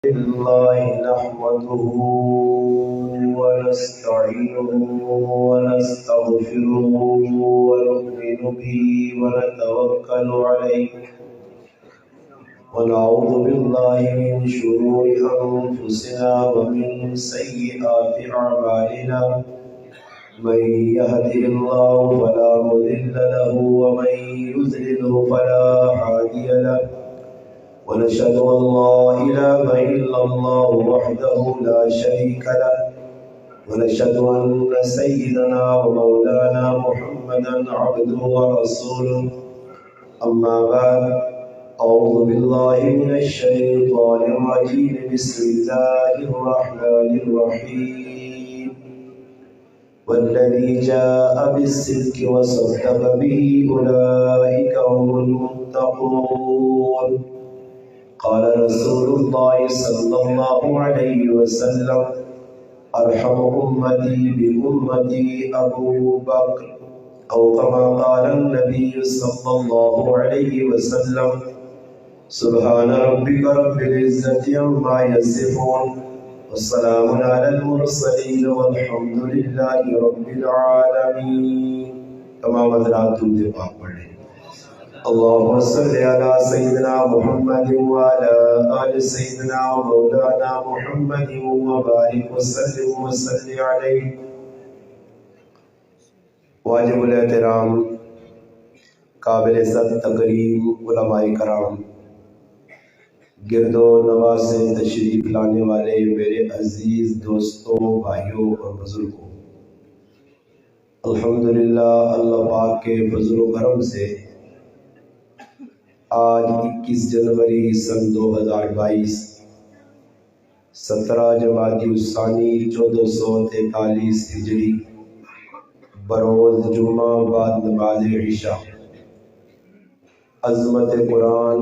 الله نحمده ونستعينه ونستغفره ونؤمن به ونتوكل عليه ونعوذ بالله من شرور أنفسنا ومن سيئات أعمالنا من يهده الله فلا مضل له ومن يضلل فلا هادي له ونشهد أن لا إله إلا الله وحده لا شريك له ونشهد أن سيدنا ومولانا محمدا عبده ورسوله أما بعد أعوذ بالله من الشيطان الرجيم بسم الله الرحمن الرحيم والذي جاء بالصدق وصدق به أولئك هم المتقون قال رسول الله صلى الله عليه وسلم أرحم أمتي بأمتي أبو بكر أو كما قال النبي صلى الله عليه وسلم سبحان ربك رب العزة عما يصفون والسلام على المرسلين والحمد لله رب العالمين تمام حضرات درود پاک پڑھ لیں اللهم صل على سيدنا محمد وعلى آل سيدنا مولانا محمد وبارك وسلم وصل عليه واجب الاحترام قابل عزت تقریم علماء کرام گرد و نواز سے تشریف لانے والے میرے عزیز دوستوں بھائیوں اور بزرگوں، الحمدللہ اللہ پاک کے فضل و کرم سے آج 21 جنوری سن 2022 17 جمادی الثانی 1443 ہجری بروز جمعہ بعد نماز عشاء عظمت قرآن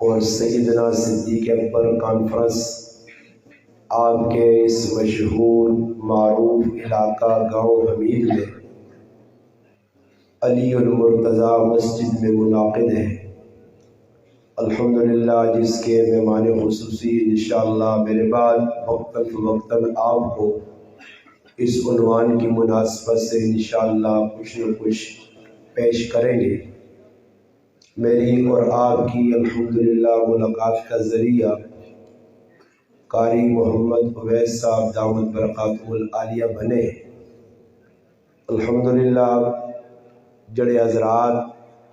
اور سیدنا صدیق اکبر کانفرنس آپ کے اس مشہور معروف علاقہ گاؤں حمید میں علی المرتضیٰ مسجد میں منعقد ہے، الحمدللہ، جس کے مہمان خصوصی انشاءاللہ میرے بعد وقتاً فوقتاً آپ کو اس عنوان کی مناسبت سے انشاءاللہ کچھ نہ کچھ پیش کریں گے۔ میری اور آپ کی الحمدللہ ملاقات کا ذریعہ قاری محمد اویس صاحب دامت برکاتہ العالیہ بنے۔ الحمدللہ جڑے حضرات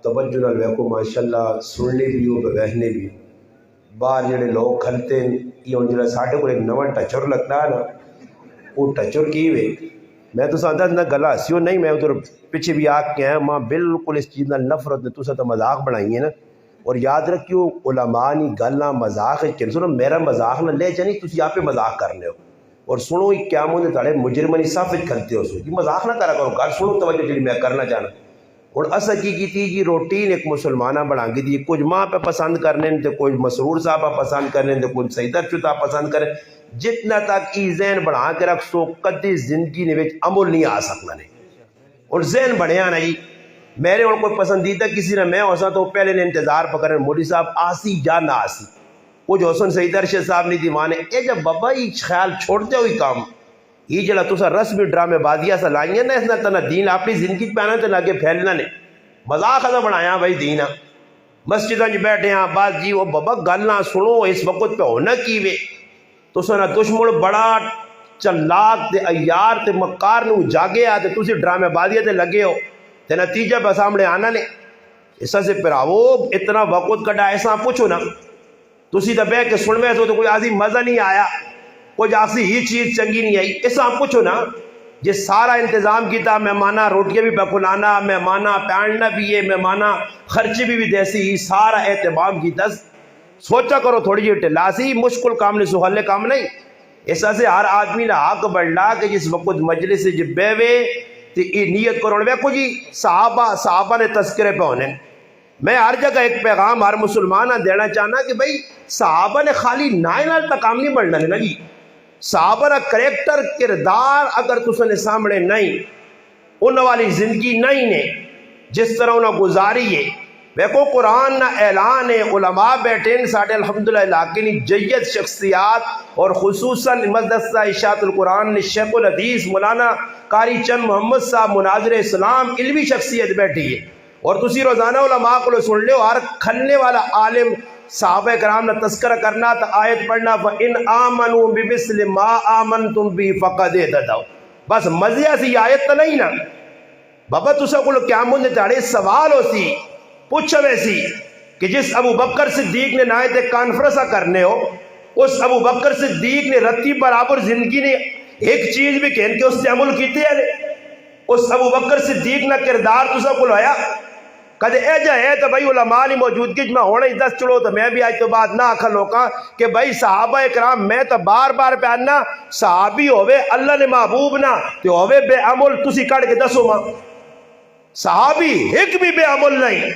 توجہ نال ویکھو ماشاءاللہ، سننے بھی ہو بہنے بھی باہر جڑے لوگ کھلتے ہیں یہ جڑا ساڈے کو ایک نواں ٹچر لگتا ہے نا، وہ ٹچر کی وے میں تو ساندا نہ گلا ہسیو نہیں، میں ادھر پیچھے بھی آ کے آیا ماں بالکل اس چیز نال نفرت نے تسا تو مذاق بنائی ہے نا، اور یاد رکھیو علماء نی گلاں مذاق ہے، سنو میرا مذاق نہ لے جانی تسی آپ پہ مذاق کرنے ہو، اور سنو قیامت دے تاڑے مجرمانی صف وچ کھلتے ہو سو جی مذاق نہ کرا کرو، گل سنو توجہ جڑی میں کرنا چاہنا۔ اور اصل کی تھی جی روٹین ایک مسلمانہ بنا گی تھی، کچھ ماں پہ پسند کرنے تو کچھ مسرور صاحب پسند کرنے تو کچھ سیدہ چتا پسند کرنے، جتنا تک ای ذہن بنا کے رکھ سو کدی زندگی نے وچ عمل نہیں آ سکنا نے، اور ذہن بنیا نا جی میرے اور کوئی پسندیدہ کسی نے میں ہوسا تو پہلے نے انتظار پکڑنے مولوی صاحب آسی یا نہ آسی، کچھ حسن سید ارشد صاحب نہیں دی مانے اے جب بابا یہ خیال چھوڑتے ہوئی کام یہ جڑا تسا رسمی ڈرامے بازیاں سے لائیں نا، اس نے تنا دین اپنی زندگی پہنا تو لگے پھیلنا نے مذاق نہ بنایا بھائی دین مسجدوں میں بیٹھے ہیں بعد جی وہ بابا گل نہ سنو اس وقت پہ ہونا کی وے تسا نہ دشمن بڑا چلاک تے عیار تے مکار نو جاگے آ تے تسی ڈرامے بازیاں تے لگے ہو تے نتیجہ پہ سامنے آنا نے، ایسا سے پھراو اتنا وقت کٹا ایسا پوچھو نا تسی تو بہ کے سنوے تو کوئی آسی مزہ نہیں آیا، کوئی آسی ہی چیز چنگی نہیں آئی، ایسا پوچھو نا جی سارا انتظام کیتا مہمانہ روٹیاں بھی پکلانا، مہمانہ پہننا بھی ہے، مہمانہ خرچے بھی دیسی، سارا اہتمام کیتا، سوچا کرو تھوڑی جی ٹلاسی مشکل کام نہیں سہلے کام نہیں، ایسا سے ہر آدمی نے حق بڑھلا کہ جس وقت مجلس سے جب بیوے تو یہ نیت کرو ویکو جی صحابہ نے تذکرے پہ ہونے، میں ہر جگہ ایک پیغام ہر مسلمان دینا چاہنا کہ بھائی صحابہ نے خالی نائن تک کام نہیں بڑھنا ہے نا جی، صحابہ کا کریکٹر کردار اگر تسنے سامنے نہیں ان والی زندگی نہیں نے جس طرح انہوں گزاری ہے ویکو قرآن نہ اعلان ہے علماء بیٹھے ہیں ساڑھے الحمدللہ علاقے نے جید شخصیات اور خصوصاً مدرسہ اشاعت القرآن نے شیخ الحدیث مولانا قاری چند محمد صاحب مناظر اسلام علمی شخصیت بیٹھی ہے اور تسی روزانہ علماء کو سن لے ہر کھلنے والا عالم صحابہ کرام نے تذکرہ کرنا تو آیت پڑھنا فَإِنْ آمَنُوا بِمِثْلِ مَا آمَنْتُمْ بِهِ فَقَدْ اهْتَدَوْا بس مزیہ سی آیت تو نہیں نا بابا تسا کو قیامت دے دہاڑے سوال ہو سی پوچھو ویسی کہ جس ابو بکر صدیق نے نائت کانفرنسا کرنے ہو اس ابو بکر صدیق نے رتی برابر زندگی نے ایک چیز بھی کہن کے اس سے عمل کیتے ہیں اس ابو بکر صدیق نہ کردار تسا کو لایا کدے اے جا ہے تو بھائی علماء نہیں موجودگی میں ہونا ہی دس چلو تو میں بھی آج تو بات نہ آکھا لوکاں کہ بھائی صحابہ اکرام میں تو بار بار پیاننا صحابی ہوئے اللہ نے محبوب نہ تو ہوئے بے عمل تسی کڑ کے دسو ماں صحابی ایک بھی بے عمل نہیں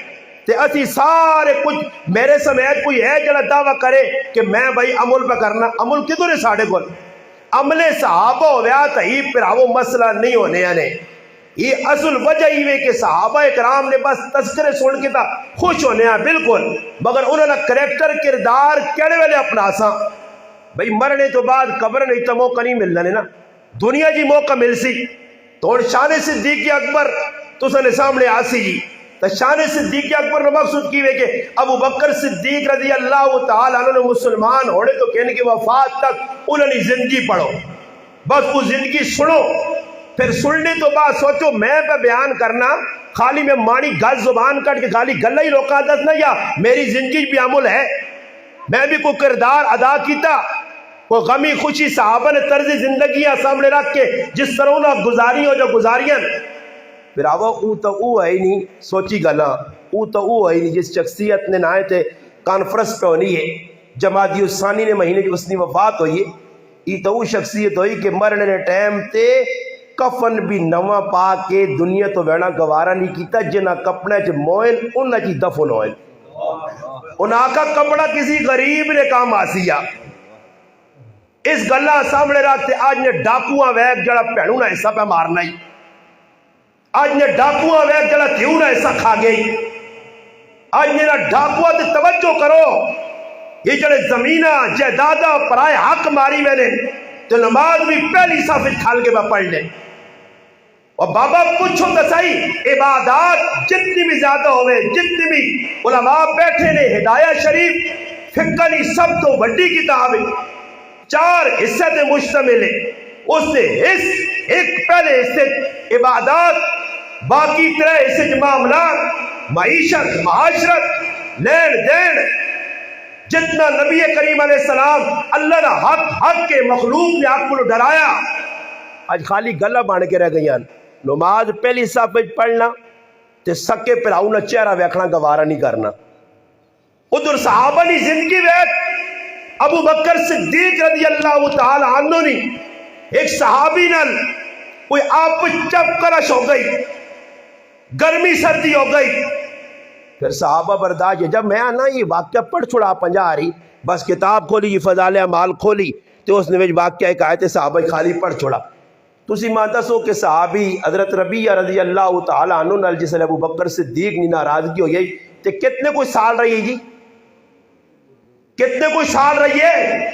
تے اسی سارے کچھ میرے سمیت کوئی ہے جڑا دعویٰ کرے کہ میں بھائی عمل پہ کرنا عمل کدھر ہے ساڑھے کو عمل صحابہ ہویا تو ہی پھر وہ مسئلہ نہیں ہونے یعنی یہ اصل وجہ ہی ہے کہ صحابہ اکرام نے بس تذکرے سن کے تا خوش ہونے ہیں بالکل مگر انہوں نے کریکٹر کردار کیڑے والے اپنا سا بھئی مرنے تو بعد قبر نہیں تو موقع نہیں ملنا نا دنیا جی موقع مل سی تو شان صدیق اکبر تو سنے سامنے آسی جی تو شان صدیق اکبر نے مقصود کی ہے کہ ابو بکر صدیق رضی اللہ تعالیٰ عنہ نے مسلمان ہونے تو کہنے کی وفات تک انہوں نے زندگی پڑھو بس وہ زندگی سنو پھر سننے تو بعد سوچو میں پہ بیان کرنا خالی میں مانی گل زبان کٹ کے خالی گلہ ہی روکا دس نہ یا میری زندگی بھی عمل ہے میں بھی کوئی کردار ادا کیتا کوئی غمی خوشی صحابہ نے طرز زندگیاں سامنے رکھ کے جس طرح انہوں گزاری ہو جو گزاریاں پھر آوہ او تو او ہے نہیں سوچی گلا او تو او ہے نہیں جس شخصیت نے نائے تھے کانفرنس پہ ہونی ہے جمادی الثانی نے مہینے جو اس نے وفات ہوئی ہے یہ تو او شخصیت ہوئی کہ مرنے نے ٹائم تے کفن بھی نواں پا کے دنیا تو ویڑا گوارا نہیں کیتا جنہ کپڑے چ موئن انہ چی دفن ہوئن انہاں کا کپڑا کسی غریب نے کام آسیا اس گلہ سامنے رکھتے آج نے ڈاکواں ویک جڑا پہنوں نہ حصہ پہ مارنا ہی آج نے ڈاکوان ویک جڑا تھیوں نہ ایسا کھا گئی آج نے ڈاکوان تے توجہ کرو یہ جڑے زمینہ جائیدادہ پرائے حق ماری میں نے تو نماز بھی پہلی صف کھال کے میں پڑھ لیں اور بابا پوچھو تو صحیح عبادات جتنی بھی زیادہ ہوئے جتنی بھی علماء بیٹھے نے ہدایہ شریف فقہ کی سب تو بڑی کتاب ہے 4 حصے تے مشتمل ہے اس نے ایک پہلے حصے عبادات باقی 3 حصے معاملات معیشت معاشرت لین دین جتنا نبی کریم علیہ السلام اللہ نے حق کے مخلوق نے حق کو ڈرایا آج خالی گلہ بان کے رہ گئی نماز پہلی صف پڑھنا تے سکے پراؤنا چہرہ ویکھنا گوارا نہیں کرنا ادھر صحابہ نے زندگی ویک ابو بکر صدیق رضی اللہ تعالی عنہ نے ایک صحابی نال کوئی آپ چپ کرش ہو گئی گرمی سردی ہو گئی پھر صحابہ برداشت جب میں آنا یہ واقعہ پڑھ چھوڑا 50 رہی بس کتاب کھولی یہ فضائل اعمال کھولی تو اس نے واقعہ ایک آیت صحابہ خالی پڑھ چھوڑا تسی مانتا سو کہ صحابی حضرت ربیہ رضی اللہ تعالی عنہ نال جس ابو بکر صدیق نے ناراضگی ہو گئی تو کتنے کوئی سال رہی ہے جی کتنے کوئی سال رہی ہے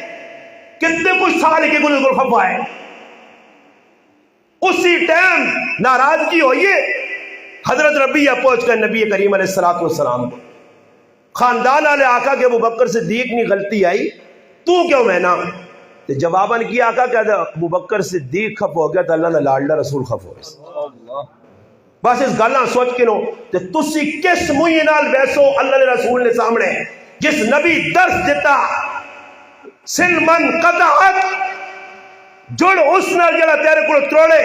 کتنے کوئی سال کے گل خفا ہے اسی ٹائم ناراضگی ہوئی ہے حضرت ربیہ پہنچ کر نبی کریم علیہ السلام کو خاندان والے آقا کہ ابو بکر صدیق نے غلطی آئی تو کیوں میں نا جواباً کیا آقا کہ ابو بکر صدیق خف ہو گیا تو اللہ نے لاڈلا رسول خف ہو گیا بس اس گلہ سوچ کے نو کہ تسی کس موئی نال ویسو اللہ نے رسول نے سامنے جس نبی درس دیتا سلمن قطعت جوڑ اس نال جڑا تیرے کو تروڑے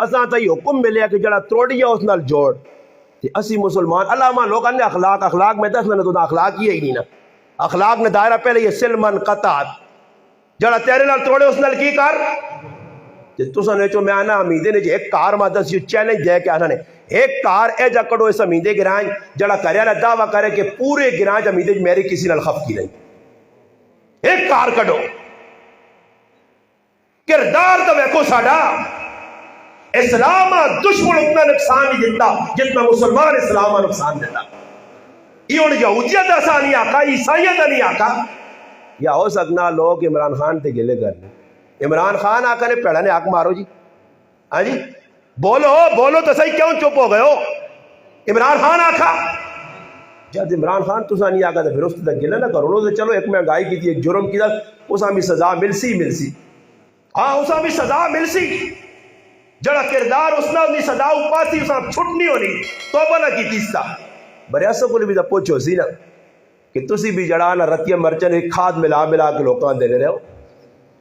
اساں تا یہ حکم ملیا کہ جڑا تروڑیا اس نال جوڑ تے اسی مسلمان علامہ لوگاں نے اخلاق میں دس میں تو اخلاق ہی نہیں نا اخلاق نے دائرہ پہلے یہ سلمن قطعت جڑا تیرے نال تروڑے اس نال کی کر تے تساں نے چو میں آنا امیدے نے ایک کار ما دس یہ چیلنج دے کے آنا نے ایک کار اے جا کڑو اس امیدے گرائیں جڑا کریا نہ دعویٰ کرے کہ پورے گرائیں امیدے میری کسی نال خف کی نہیں ایک کار کڑو کردار تو ویکو ساڑا اسلام دشمن اتنا نقصان نہیں دیتا جتنا مسلمان اسلام نقصان دیتا یہ ہوں یہودیت ایسا نہیں آکا، عیسائیت نہیں آکا. یا ہو سکنا لوگ عمران خان تے گلے کرنے، عمران خان آکا نے پیڑا نے آک مارو جی. ہاں جی بولو بولو تو صحیح، کیوں چپ ہو گئے ہو؟ عمران خان آکا، جب عمران خان تسا نہیں آکا تو پھر اس تک گلے نہ کرو. تو چلو ایک مہنگائی کی تھی، ایک جرم کیا، اس بھی سزا ملسی. ہاں اس بھی سزا ملسی. جڑا کردار اس نے سزا پاسی اس چھٹنی ہونی، توبہ نہ کی تیستا بریاسوں کو بھی تو پوچھو سی نا کہ تسی بھی جڑا نا رتیا مرچن ایک کھاد ملا کے لوکاں دینے رہے ہو.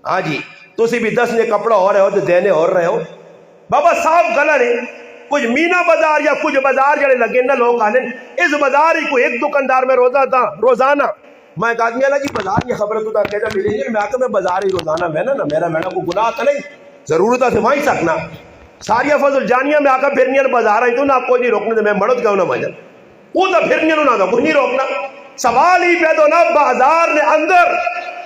ہاں جی تسی بھی 10 نے کپڑا ہو رہے ہو تو دینے ہو رہے ہو. بابا صاحب گلا نے کچھ مینا بازار یا کچھ بازار جڑے لگے نا لوگ آنے اس بازار ہی کوئی ایک دکاندار میں روزانہ میں ایک آدمی آنا جی بازار یہ خبر تو کہتا ملیں گے، میں آتا میں بازار ہی روزانہ میں نا میرا کوئی گناہ تو نہیں، ضرورت ہے وہیں سکنا ساریا فضل جانیہ میں آکا پھرنی بازار آئی تو نہ کوئی نہیں روکنے دے، میں مرد کیوں نہ مجھے وہ نہ پھرنی نہ کوئی نہیں روکنا. سوال ہی پیدا نہ بازار نے اندر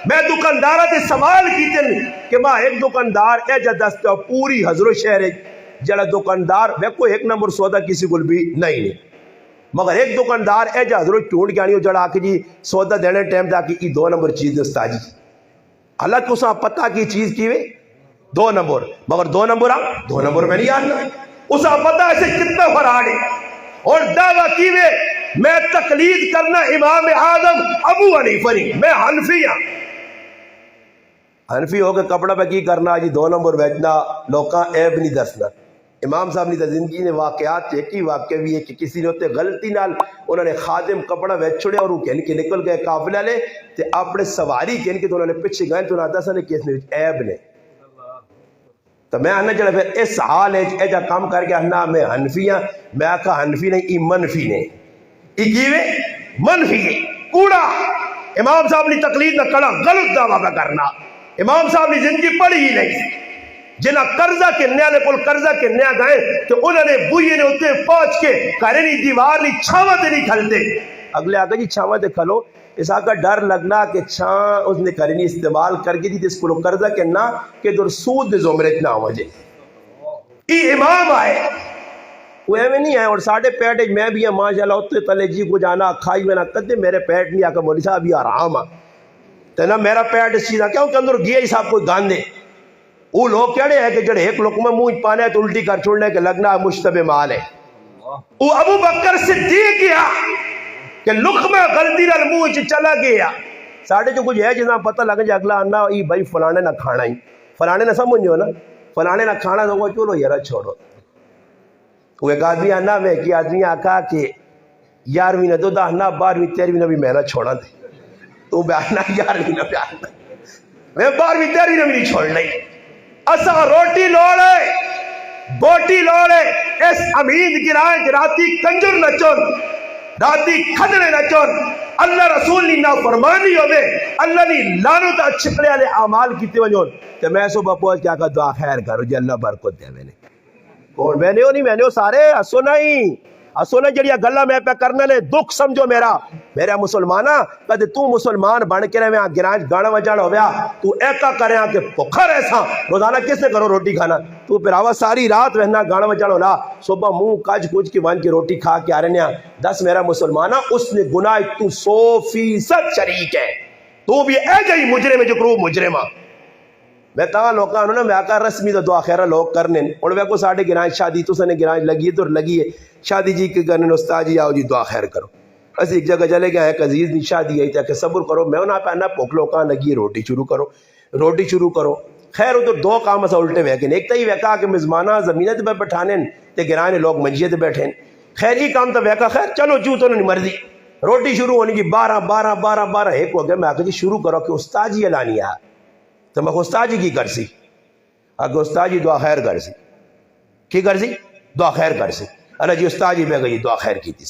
میں دکاندارہ تے سوال کیتے کہ ماں ایک دکاندار اے جا دستا پوری حضرت شہر جڑا دکاندار ویکو ایک نمبر سودا کسی کو بھی نہیں مگر ایک دکاندار اے جا حضرت ٹونڈ کے آنی ہو جڑا آکے جی سودا دینے ٹائم تاکہ یہ 2 نمبر چیز دستا جی. حالانکہ اسا پتہ کی چیز کی وے 2 نمبر مگر 2 نمبر میں نہیں آنا اسا پتہ ایسے کتنا فراد ہے. اور دعویٰ کی وے میں تقلید کرنا امام اعظم ابو حنیفہ نہیں، میں حنفی ہاں. حنفی ہو کے کپڑا پہ کی کرنا جی 2 نمبر بیچنا لوکاں عیب نہیں دسنا. امام صاحب نے زندگی نے واقعات ایک ہی واقعہ بھی ہے کہ کسی نے ہوتے غلطی نال انہوں نے خادم کپڑا بیچ چھوڑے اور وہ کہنے کے نکل گئے قافلہ لے تے اپنے سواری کہنے کے تو انہوں نے پیچھے گئے تو انہوں نے دسا نے کس نے عیب نے. تو میں آنا چلا پھر اس حال ہے جا کام کر کے آنا میں حنفی ہاں. میں آکا حنفی نہیں ای منفی نے ای کیوے منفی ہے کوڑا. امام صاحب نے تقلید نہ کڑا غلط دعویٰ کا کرنا. امام صاحب نے زندگی پڑھی ہی نہیں. جنہ قرضہ کے نیا نے کل قرضہ کے نیا گئے تو انہوں نے بوئے نے ہوتے پہنچ کے کہنے نہیں دیوار نہیں چھاواں تے نہیں کھلتے. اگلے آگا جی چھاواں تے کھلو اس آگا ڈر لگنا کہ چھاں اس نے کرنی استعمال کر کے دی اس کو قرضہ کے نہ کہ در سود دے زمرت نہ ہو جائے. ای امام آئے وہ ایویں نہیں ہے. اور ساڑھے پیٹ میں بھی ہیں ماشاءاللہ ہوتے تلے جی کو جانا کھائی میں نہ کدے میرے پیٹ نہیں آکا مولی صاحب یہ آرام آ تو نہ میرا پیٹ اس چیزاں کیوں کہ اندر گیا ہی صاحب کوئی گاندے. وہ لوگ کہڑے ہیں کہ جڑے ایک لقمہ منہ پانے تو الٹی کر چھوڑنے کے لگنا مشتبہ مال ہے. وہ ابو بکر صدیق کیا کہ لقمہ غلطی نال منہ چلا گیا. ساڑھے جو کچھ ہے جس پتہ لگ جائے اگلا آنا ای بھائی فلانے نہ کھانا ہی فلانے نہ سمجھو نا فلانے نہ کھانا تو وہ چلو یارا چھوڑو. وہ ایک آدمی آنا میں کہ آدمی آکا کہ 11ویں نہ دو دہنا 12ویں 13ویں نہ بھی میں نہ چھوڑا دے تو بیانا 11ویں نہ بیانا میں 12ویں 13ویں نہ بھی نہیں چھوڑ نہیں. اسا روٹی لوڑے بوٹی لوڑے اس امید گرائیں راتی کنجر نہ چون راتی کھدنے نہ چون اللہ رسول نے نہ فرمانی ہوئے اللہ نے لانت چھپڑے والے اعمال کیتے ونجون تو میں صبح پہنچ کیا کہ دعا خیر کرو جی اللہ برکت دے. میں نے کون میں نے ہو نہیں میں نے ہو سارے اسو نہیں جڑیا گلا میں پہ کرنے لے دکھ سمجھو میرا مسلمانہ کہتے تو مسلمان بن کے رہے ہیں گرانج گانا وجانا ہو گیا تو ایکا کرے ہیں کہ پکھر ایسا روزانہ کس نے کرو روٹی کھانا تو پھر آواز ساری رات رہنا گانا وجانا ہونا صبح منہ کج کچھ کی وان کی روٹی کھا کے آ رہے ہیں. 10 میرا مسلمانہ اس نے گناہ تو 100% شریک ہے. تو بھی اے جائی مجرم ہے جو کرو مجرمہ. میں تاں لوکاں انہوں نے میں آکا رسمی تو دعا خیرہ لوگ کرنے اور میں کو ساڑھے گرانج شادی تو سنے گرانج لگی ہے تو لگی ہے شادی جی کے کرنے استاد جی آؤ جی دعا خیر کرو. بس ایک جگہ چلے گیا ایک عزیز نے شادی آئی تھا کہ صبر کرو میں انہاں پہ نہ پوک لوکاں لگی روٹی شروع کرو. خیر ادھر 2 کام اسا الٹے ہوئے کہ ایک تو ہی ویکا کہ مزمانہ زمینہ تے بٹھانے تے گرانے لوگ منجیے تے بیٹھیں. خیر ہی کام تو ویکا خیر چلو جو تو نہیں مرضی روٹی شروع ہونے کی 12 ایک ہو گیا. میں آکا جی شروع کرو کہ استاد جی اعلانی آ تو میں استاد جی کی کرسی اگر استاد جی دعا خیر کرسی کی کرسی دعا خیر کرسی ارے جی استاد جی میں گئی دعا خیر کی تھی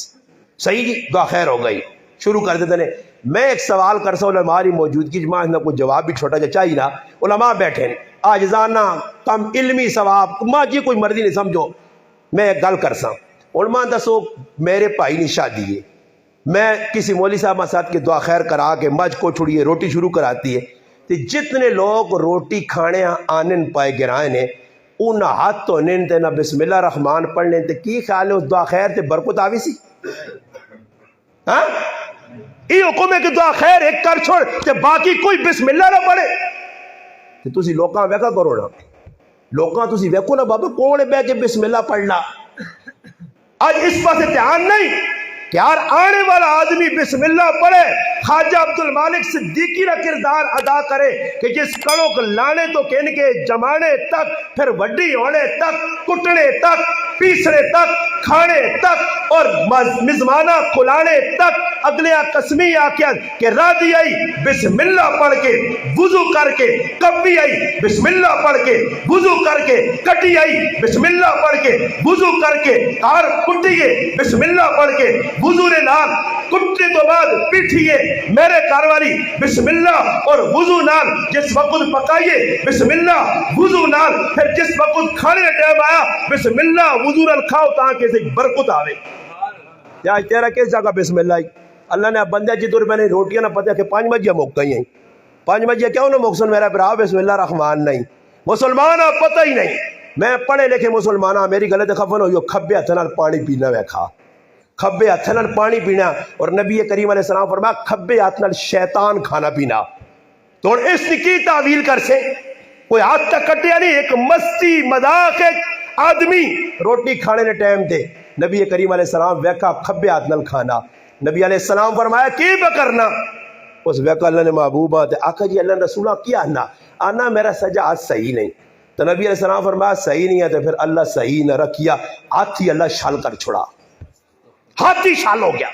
صحیح جی دعا خیر ہو گئی شروع کر دیتے ہیں. میں ایک سوال کر سا ہماری موجودگی جماعت نہ کوئی جواب بھی چھوٹا جا چاہیے نا علماء بیٹھے آجزانہ کم علمی ثواب ماں جی کوئی مرضی نہیں سمجھو میں ایک گل کر سا علماء دسو میرے بھائی نے شادی ہے میں کسی مولوی صاحب ساتھ کے دعا خیر کرا کے مجھ کو چھوڑیے روٹی شروع کراتی ہے تو جتنے لوگ روٹی کھانے آنن پائے گرائے نے ان ہاتھ تو نین تے نہ بسم اللہ الرحمن پڑھنے تے کی خیال ہے اس دعا خیر تے برکت آوی سی ہاں یہ حکم ہے کہ دعا خیر ایک کر چھوڑ کہ باقی کوئی بسم اللہ نہ پڑھے. تے تسی لوکاں ویکھا کرو نا, لوکاں تسی ویکھو نا بابا کون بہ کے بسم اللہ پڑھنا. آج اس پاس دھیان نہیں کہ یار آنے والا آدمی بسم اللہ پڑھے, خواجہ عبد المالک صدیقی کا کردار ادا کرے کہ جس کڑوں کو لانے تو کہنے کے جمانے تک, پھر وڈی ہونے تک, کٹنے تک, پیسنے تک, کھانے تک اور مزمانہ کھلانے تک اگلے قسمی آکیا کہ راضی آئی بسم اللہ پڑھ کے وضو کر کے, کبھی آئی بسم اللہ پڑھ کے وضو کر کے, کٹی آئی بسم اللہ پڑھ کے وضو کر کے, کار کٹیے بسم اللہ پڑھ کے وضو نے نال, کٹنے تو بعد پیٹھیے میرے کاروالی بسم اللہ اور وضو نال, جس وقت پکائیے بسم اللہ وضو نال, پھر جس وقت کھانے کا ٹائم آیا بسم اللہ وضو نال کھاؤ تاکہ سے برکت آوے. یا تیرا کس جگہ بسم اللہ اللہ نے بندے جی دور میں نے روٹیاں نہ پتہ کہ 5 بجے موک گئی ہیں, 5 بجے کیوں نہ موکسن میرا برا بسم اللہ الرحمن نہیں مسلمان پتہ ہی نہیں. میں پڑھے لکھے مسلمان میری غلط خفن ہوئی کھبے ہاتھ نال پانی پینا ویکھا, کھبے ہاتھ نال پانی پینا, اور نبی کریم علیہ السلام فرمایا کھبے ہاتھ نال شیطان کھانا پینا. تو اس کی تعویل کر سے کوئی ہاتھ تک کٹیا نہیں, ایک مستی مذاق آدمی روٹی کھانے نے ٹائم دے نبی کریم علیہ السلام ویکھا کھبے ہاتھ نال کھانا. نبی علیہ السلام فرمایا کی بکرنا, اس ویکھا اللہ نے محبوبہ تے آقا جی اللہ رسولہ کیا آنا میرا سجا ہاتھ صحیح نہیں. تو نبی علیہ السلام فرمایا صحیح نہیں ہے تو پھر اللہ صحیح نہ رکھیا, ہاتھ ہی اللہ شال کر چھوڑا, ہاتھ ہی شال ہو گیا.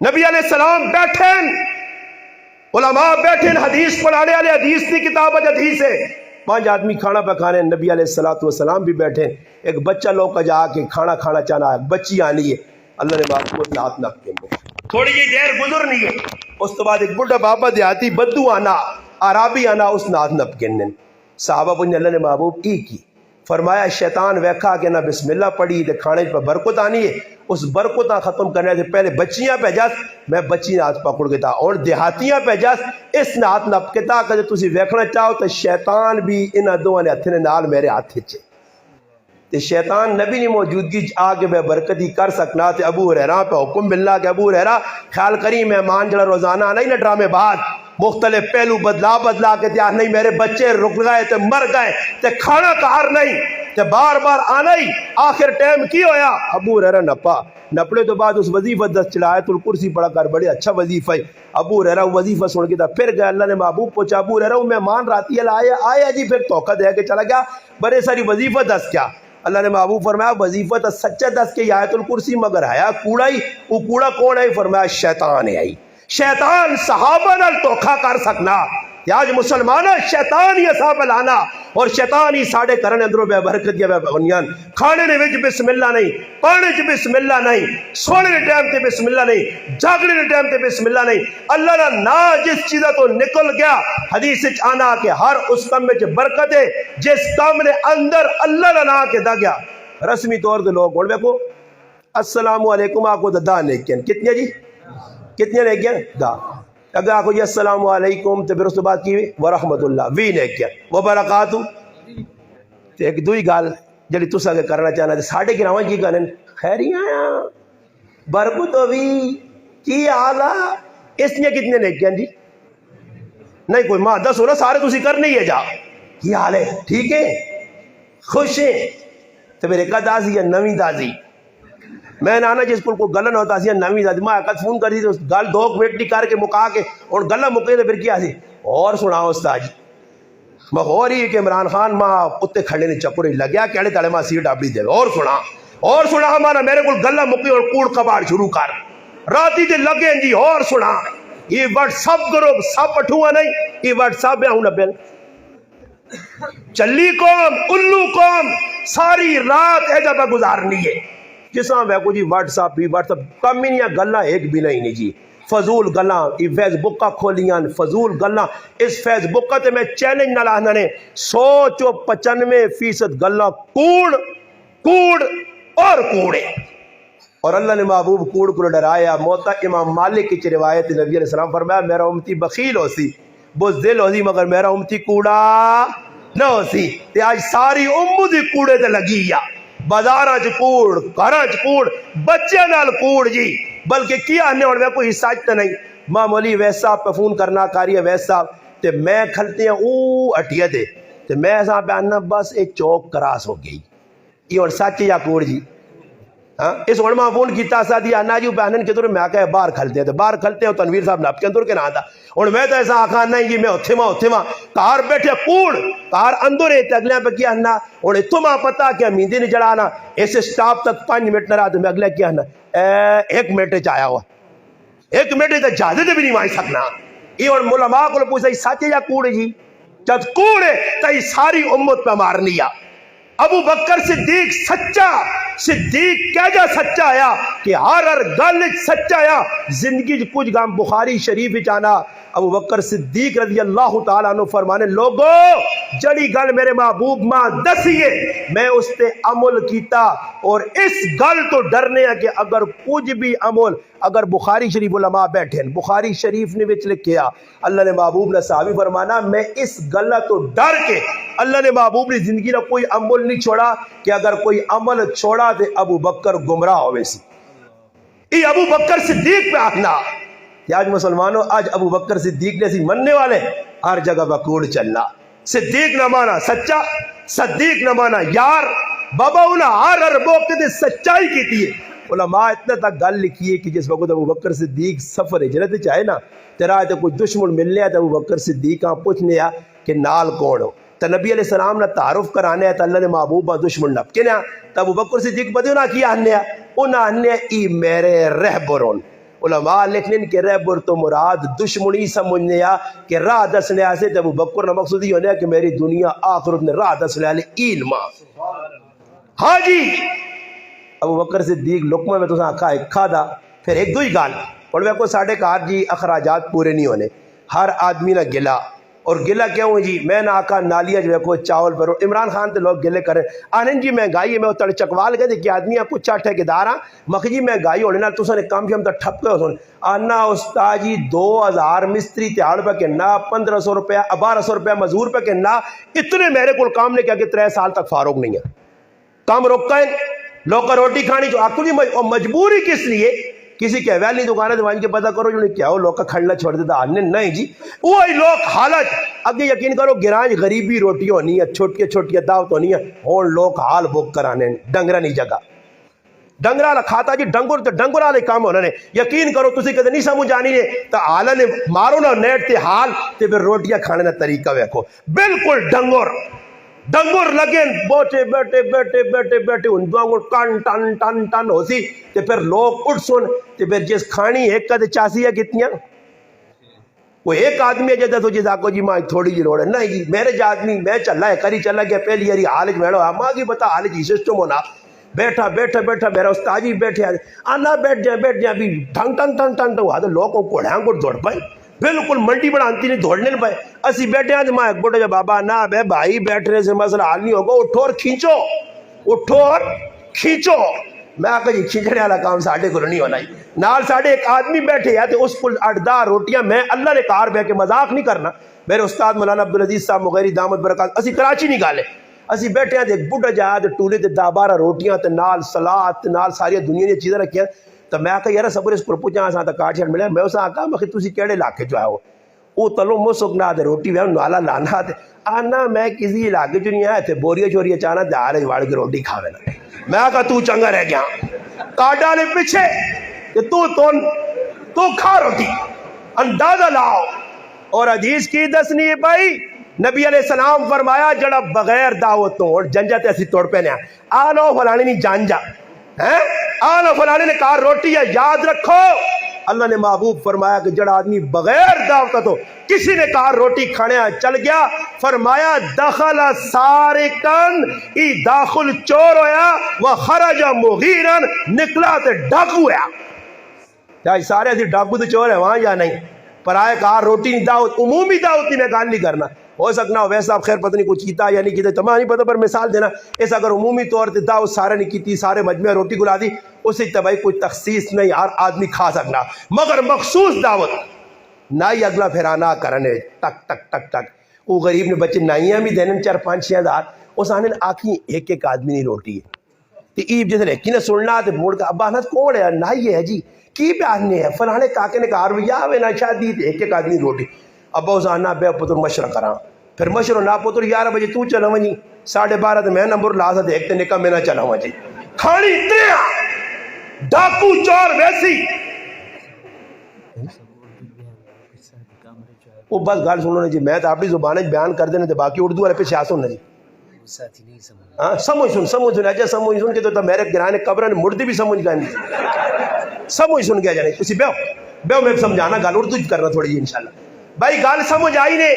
نبی علیہ السلام بیٹھے, علماء بیٹھے, حدیث پڑھانے والے حدیث کی کتاب حدیث ہے, 5 آدمی کھانا پکانے, نبی علیہ السلام بھی بیٹھے, ایک بچہ لوگ کا جا کے کھانا کھانا چاہنا ہے, بچی آنی ہے, اللہ نے باپ کو ہاتھ نہ تھوڑی جی دیر گزرنی ہے, اس تو بعد ایک بڑھا بابا دیہاتی بدو آنا, عرابی آنا, اس نے ہاتھ نپ گنن. صحابہ پوچھنے اللہ نے محبوب کی فرمایا شیطان ویکھا کہ نہ بسم اللہ پڑھی تے کھانے پہ برکت آنی ہے, اس برکتاں ختم کرنے سے پہلے بچیاں پہ جاس, میں بچی نے ہاتھ پکڑ کے تھا, اور دیہاتیاں پہ جاس اس نے ہاتھ نپ کے تھا کہ تسی ویکھنا چاہو تو شیطان بھی انہاں دوواں نے ہتھے نال میرے ہاتھ چے تے شیطان نبی نے موجودگی آگے بے برکتی کر سکنا. تے ابو ہریرہ پہ حکم ملا کہ ابو ہریرہ خیال کری مہمان جڑا روزانہ نہیں نہ ڈرامے بعد مختلف پہلو بدلا کے تیار نہیں, میرے بچے رک گئے تے مر گئے تے کھانا کار نہیں تے بار بار آنا ہی, آخر ٹائم کی ہویا ابو ہریرہ نپڑے تو بعد اس وظیفہ 10 چلا آیت الکرسی پڑھا کر, بڑے اچھا وظیفہ ہے. ابو ہریرہ وظیفہ سن کے تھا, پھر گیا اللہ نے محبوب پوچھا ابو ہریرہ مہمان راتی آیا جی, پھر توقع دے کے چلا گیا, بڑے ساری وظیفہ 10 کیا. اللہ نے محبوب فرمایا وظیفہ تو سچا 10 کے آیت الکرسی, مگر آیا کوڑا ہی, وہ کوڑا کون ہے؟ فرمایا شیطان ہے. شیطان صحابہ نال دھوکھا کر سکنا, آج مسلمان شیطان ہی صاحب لانا, اور شیطان ہی ساڑے کرنے اندروں بے برکت یا بے بنیان. کھانے نے وچ بسم اللہ نہیں, پانے چ بسم اللہ نہیں, سونے نے ٹائم تے بسم اللہ نہیں, جاگنے نے ٹائم تے بسم اللہ نہیں. اللہ کا نا جس چیزہ تو نکل گیا, حدیث وچ آنا کہ ہر اس کام میں برکت ہے جس کام نے اندر اللہ کا نا کے دا گیا. رسمی طور تے لوگ بول دیکھو السلام علیکم آپ کو دا نیکیاں کتنی جی, کتنی نیکیاں دا. اگر آپ کو جی السلام علیکم تو پھر اس کے بعد کی ورحمت اللہ وی نیکیاں وبرکاتہ. تو ایک دوئی گال جڑی تسا کے کرنا چاہنا تے ساڈے گراواں کی کرن خیریاں برکت ہوئی کی آلہ, اس نے کتنے نیکیاں جی نہیں کوئی ماں دس ہو نا, سارے تسی کرنے ہی ہے جا کی حال ہے ٹھیک ہے خوش ہے. تو پھر ایک دازی ہے نویں دازی, میں نانا جس کو گلن ہوتا سی نویں دازی, میں ایک فون کر دی تو گل 2 منٹ کر کے مکا کے اور گلا مکے تو پھر کیا سی اور سنا استاد جی میں ہو رہی کہ عمران خان ماں اتنے کھڑے نے چپڑی لگیا کہڑے تڑے ماں سیٹ اپنی دے اور سنا ہمارا میرے کو گلا مکی اور کوڑ کباڑ شروع کر راتی دے لگے جی اور سنا یہ واٹس ایپ گروپ سب پٹھوا نہیں, یہ واٹس ایپ ہے ہوں نبیل چلی قوم الو قوم ساری رات ہے جب گزارنی ہے جس طرح ویکو جی واٹس ایپ بھی واٹس ایپ کم ہی نہیں گلا ایک بھی نہیں جی فضول گلاں یہ فیس بک کا کھولیاں فضول گلاں. اس فیس بک کا تے میں چیلنج نہ لانا نے 195% گلاں کوڑ کوڑ اور کوڑے. اور اللہ نے محبوب کوڑ کو ڈرایا. موتا امام مالک کی روایت نبی علیہ السلام فرمایا میرا امتی بخیل ہو سی بزدل ہو سی مگر میرا امتی کوڑا نہ ہو سی. تے آج ساری امت ہی کوڑے تے لگی یا بازاراں چ کوڑ گھراں چ کوڑ بچے نال کوڑ جی بلکہ کیا ہنے اور میں کوئی حصہ تے نہیں معمولی ویس صاحب پہ فون کرنا کاری ہے ویس صاحب تے میں کھلتے ہیں او اٹھیا دے تے میں ایسا پہ آنا بس ایک چوک کراس ہو گئی یہ اور سچ یا کوڑ جی اس علماء فون کیتا سا دیا انا جی بہنن کے دور میں آکے باہر کھلتے ہیں تو باہر کھلتے ہیں تنویر صاحب نپ کے اندر کے نہ آتا اور میں تو ایسا آخا نہیں جی میں اتھے ماں کار بیٹھے کوڑ کار اندر ہے اگلے پہ کیا ہنا اور اتھو ماں پتا کہ امیندی نہیں جڑانا ایسے سٹاپ تک 5 منٹ نہ رہا تو میں اگلے کیا ہنا 1 منٹ چاہیا ہوا 1 منٹ تو جازت بھی نہیں مائی سکنا یہ اور علماء کو پوچھا سچ یا کوڑ جی جب کوڑ ہے تو یہ ساری امت پہ مار لیا ابو بکر صدیق سچا صدیق کیا جا سچا آیا کہ ہر گل سچا آیا زندگی کچھ گام بخاری شریف جانا ابو بکر صدیق رضی اللہ تعالیٰ عنہ فرمانے لوگو جڑی گل میرے محبوب ماں دسیے میں اس تے عمل کیتا اور اس گل تو ڈرنے ہیں کہ اگر کچھ بھی عمل اگر بخاری شریف علماء بیٹھے ہیں بخاری شریف نے وچ لکھیا اللہ نے محبوب نے صحابی فرمانا میں اس گل تو ڈر کے اللہ نے محبوب نے زندگی نہ کوئی عمل نہیں چھوڑا کہ اگر کوئی عمل چھوڑا دے ابو بکر گمراہ ہوئے سی یہ ابو بکر صدیق پہ آنا کہ آج مسلمانوں آج ابو بکر صدیق نے سی مننے والے ہر جگہ بکوڑ چلنا صدیق نہ مانا سچا صدیق نہ مانا یار بابا انہاں ہر موقع دے سچائی کی تھی علماء اتنا تک گل لکھی ہے کہ جس وقت ابو بکر صدیق سفر ہجرت چاہے نا تیرا تو کوئی دشمن ملنے تو ابو بکر صدیق ہاں پوچھنے آ کہ نال کون ہو تو نبی علیہ السلام نے تعارف کرانے ہے تو اللہ نے محبوب دشمن نپ کے نا تو ابو بکر صدیق بدے انہاں کیا ہنے انہاں ہنے ای میرے رہبرون علماء لکھنے کہ رہبر تو مراد دشمنی سمجھنے آ کہ راہ دسنے آسے تو ابو بکر نے مقصود ہی ہونے کہ میری دنیا آخرت نے راہ دسنے آلے علم ہاں جی ابو بکر صدیق لقمہ میں تو ساں کھا دا پھر ایک دوئی گال اور میں کو ساڑھے کار جی اخراجات پورے نہیں ہونے ہر آدمی نہ گلا اور گلا کیوں جی میں نہ آکا نالیہ جو ہے کو چاول پر عمران خان تے لوگ گلے کریں آنن جی مہنگائی ہے میں اتر چکوال گئے کہ آدمی آپ کچھ چاٹھے کے دارا مخجی مہنگائی ہونے نا تو سنے کام شم تا ٹھپ کے سن آنا استاجی 2000 مستری تیار پہ کہنا 1500 روپیہ 1200 روپیہ مزور پہ کہنا اتنے میرے کل کام نے کیا کہ 3 سال تک فاروق نہیں ہے کام روکا ہے لوگ کا روٹی کھانی جو آپ کی مجبوری کس لیے کسی کے ویلی دکانیں دوائیں کے پتہ کرو جو کیا ہو لوگ کا کھڑنا چھوڑ دیتا آنے نہیں جی وہی لوگ حالت اگے یقین کرو گرانج غریبی روٹی ہونی ہے چھوٹی چھوٹی دعوت ہونی ہے اور لوگ حال بک کرانے ڈنگرہ نہیں جگہ ڈنگرہ کھاتا جی ڈنگر تو ڈنگر والے کام ہونا نے یقین کرو تسی کدے نہیں سمجھ آنی نے تو آلہ نے مارو نا نیٹ تے حال تے پھر روٹیاں کھانے نا طریقہ ویکھو بالکل ڈنگر لگے بیٹھے بیٹھے بیٹھے بیٹھے بیٹھے ان دوانگو ٹن ٹن ٹن ٹن ہو سی تے پھر لوگ اٹھ سن تے پھر جس کھانی ایک کا تے چاسی ہے کتنیاں وہ ایک آدمی ہے جدہ تو جدا کو جی ماں تھوڑی جی روڑ ہے نہیں جی میرے جا آدمی میں چل رہا ہے کری چل رہا گیا پہلی یاری حالج میں رہا ماں کی بتا حالج ہی سسٹم ہونا بیٹھا بیٹھا بیٹھا میرا استاجی بیٹھے آنا بیٹھ جائیں ابھی ٹھنگ ٹھنگ ٹھنگ ٹھنگ ہوا تو لوگوں کو ڈھانگ کو دوڑ پائے بالکل منڈی بڑا انتی نہیں دوڑنے پائے اسی بیٹھے ہیں تو ماں ایک بوٹا جا بابا نا بے بھائی بیٹھنے سے مسئلہ حال نہیں ہوگا اٹھو اور کھینچو میں آقا جی کھینچنے والا کام ساڑھے کو نہیں ہونا ہی نال ساڑھے ایک آدمی بیٹھے یا تو اس کو 8-10 روٹیاں میں اللہ نے کار بے کے مذاق نہیں کرنا میرے استاد مولانا عبدالعزیز صاحب مغیری دامت برکات اسی کراچی نہیں گالے اسی بیٹھے ہیں ایک بڑھا جا تے ٹولے تے 10-12 روٹیاں تے نال سلاد تے نال ساری دنیا دی چیزیں رکھی ہیں تو میں آقا یار صبر اس کو پوچھا ہاں تا کاٹ چھڑ ملے میں اسا آقا مخی تسی کیڑے علاقے جو آئے ہو او تلو مسکنا تے روٹی وے نالا لانا تے آنا میں کسی علاقے جو نہیں آیا تے بوریاں چوریاں چانا تے آلے واڑ کے روٹی کھاوے نا میں آقا تو چنگا رہ گیا کاٹا لے پیچھے کہ تو کھا روٹی اندازہ لاؤ اور حدیث کی دسنی ہے بھائی نبی علیہ السلام فرمایا جڑا بغیر دعوت توڑ جنجا تے اسی توڑ پہ نیا آنو فلانے نہیں جانجا آنو فلانے نے کہا روٹی ہے یاد رکھو اللہ نے محبوب فرمایا کہ جڑا آدمی بغیر دعوت تو کسی نے کہا روٹی کھانے چل گیا فرمایا دخل سارقن ای داخل چور ہویا وخرج مغیرن نکلا تے ڈاکو ہویا چاہے سارے ایسی ڈاکو تو چور ہے وہاں یا نہیں پر آئے کہا روٹی نہیں دعوت عمومی دعوت میں گال نہیں کرنا ہو سکنا ہو ویسا آپ خیر پتہ نہیں کچھ کیتا یا نہیں کیتا تمہیں نہیں پتہ پر مثال دینا اس اگر عمومی طور تے دعوت سارے نہیں کیتی سارے مجمع روٹی گلا دی اسے تباہی کوئی تخصیص نہیں ہر آدمی کھا سکنا مگر مخصوص دعوت نہ ہی اگلا پھرانا کرنے ٹک ٹک ٹک ٹک وہ غریب نے بچے نائیاں بھی دینے 4-5-6 ہزار اس آنے آنکھیں ایک آدمی نہیں روٹی ہے عید جس نے کی نے سننا تو موڑ کا ابا نہ کون ہے نہ یہ ہے جی کی پیارنے ہے فلانے کاکے نے کہا رویا ہوئے نہ شادی ایک ایک آدمی روٹی ابا اس آنا بے پتر مشورہ کراں پھر مشورہ نہ پتر 11 بجے تو چلا ونجی 12:30 تو میں نمبر لا سا دیکھتے نکا میں نہ چلا ونجی کھانی تریا ڈاکو چور ویسی وہ بس گال سنو جی میں تو اپنی زبان بیان کر دینا باقی اردو والے پیچھے آسو نا جی ہاں سمجھ سن اچھا سمجھ سن کے تو میرے گرانے قبرن مردی بھی سمجھ گئے سمجھ سن گیا جانے اسی بیو میں سمجھانا گال اردو کرنا تھوڑی جی انشاءاللہ بھائی گال سمجھ آئی نے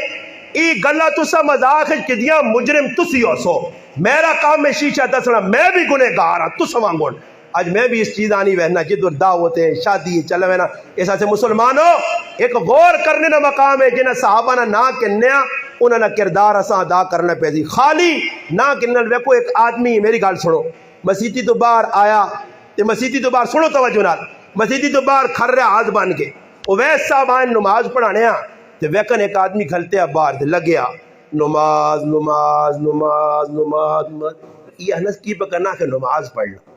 ای گلا تسا مذاق کہ دیا مجرم تسی ہو سو میرا کام میں شیشہ دسنا میں بھی گنہگار ہاں تسا مانگون آج میں بھی اس چیز آنی وہنا جدور دعوت ہے شادی چلے وہنا ایسا سے مسلمانوں ایک غور کرنے نہ مقام ہے جنہ صحابہ نہ کنیا انہوں نے کردار اساں ادا کرنا پہ دی خالی نہ کنن ویکو ایک آدمی میری گال سنو مسیتی تو باہر آیا تے مسیتی تو باہر سنو توجہ نال مسیتی تو باہر کھر رہا ہاتھ بن کے اویس صاحب آئیں نماز پڑھانے ہاں تے ویکن ایک آدمی کھلتے ہیں باہر تے لگیا نماز نماز نماز نماز نماز یہ انس کی پکڑنا کہ نماز پڑھنا